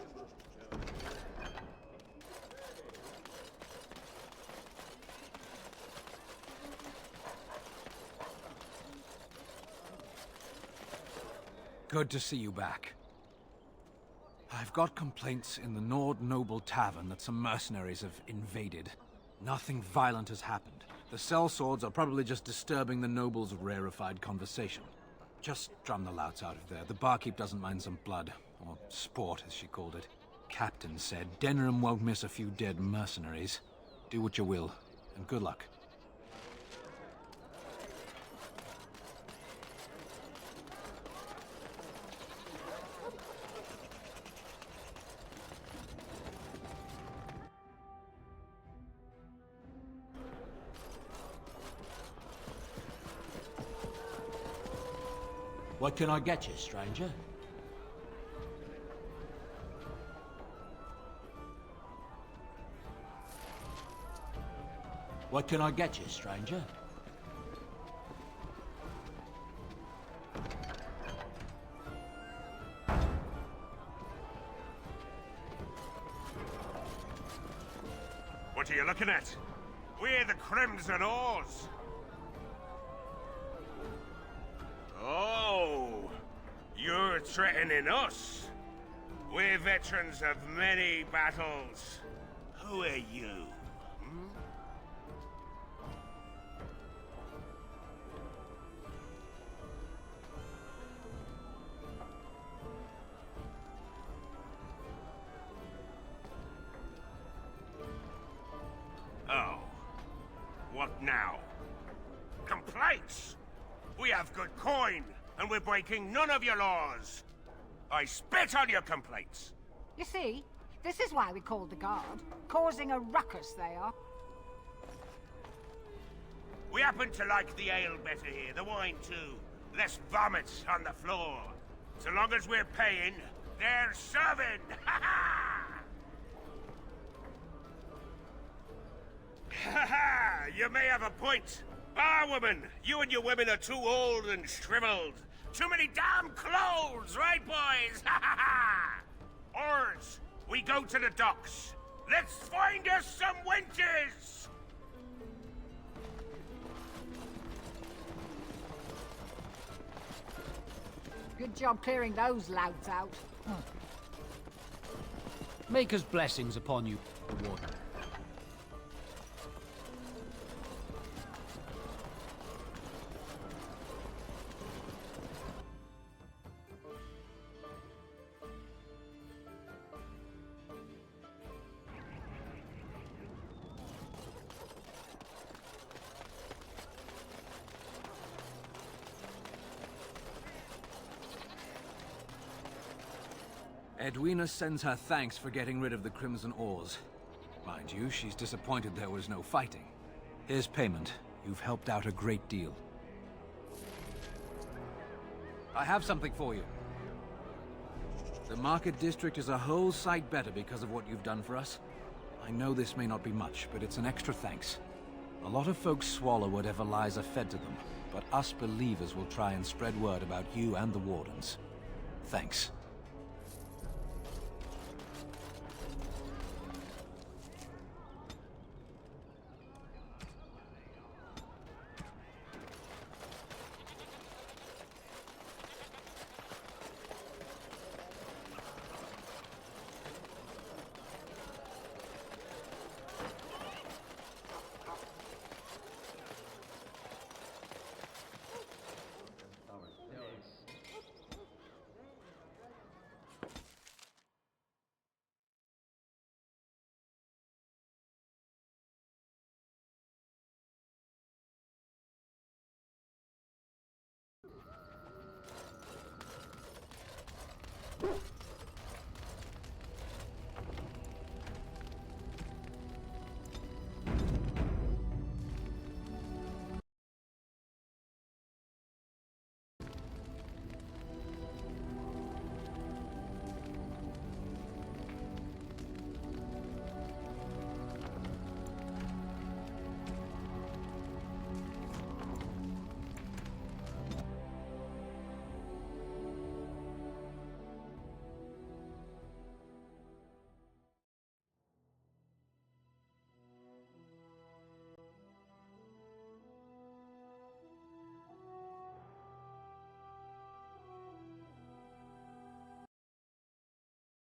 Good to see you back. I've got complaints in the Nord Noble Tavern that some mercenaries have invaded. Nothing violent has happened. The sellswords are probably just disturbing the nobles' rarefied conversation. Just drum the louts out of there. The barkeep doesn't mind some blood. Or sport, as she called it. Captain said Denerim won't miss a few dead mercenaries. Do what you will, and good luck. What can I get you, stranger? What can I get you, stranger? What are you looking at? We're the Crimson Oars. Oh, you're threatening us. We're veterans of many battles. Who are you? Oh. What now? Complaints? We have good coin, and we're breaking none of your laws. I spit on your complaints. You see, this is why we called the guard. Causing a ruckus, they are. We happen to like the ale better here, the wine too. Less vomit on the floor. So long as we're paying, they're serving! Ha ha! Ha ha! You may have a point, Ah, woman! You and your women are too old and shriveled. Too many damn clothes, right, boys? Ha ha ha! Oars, we go to the docks. Let's find us some wenches! Good job clearing those louts out. Maker's blessings upon you, Warden. Edwina sends her thanks for getting rid of the Crimson Oars. Mind you, she's disappointed there was no fighting. Here's payment. You've helped out a great deal. I have something for you. The Market District is a whole sight better because of what you've done for us. I know this may not be much, but it's an extra thanks. A lot of folks swallow whatever lies are fed to them, but us believers will try and spread word about you and the Wardens. Thanks. Woo!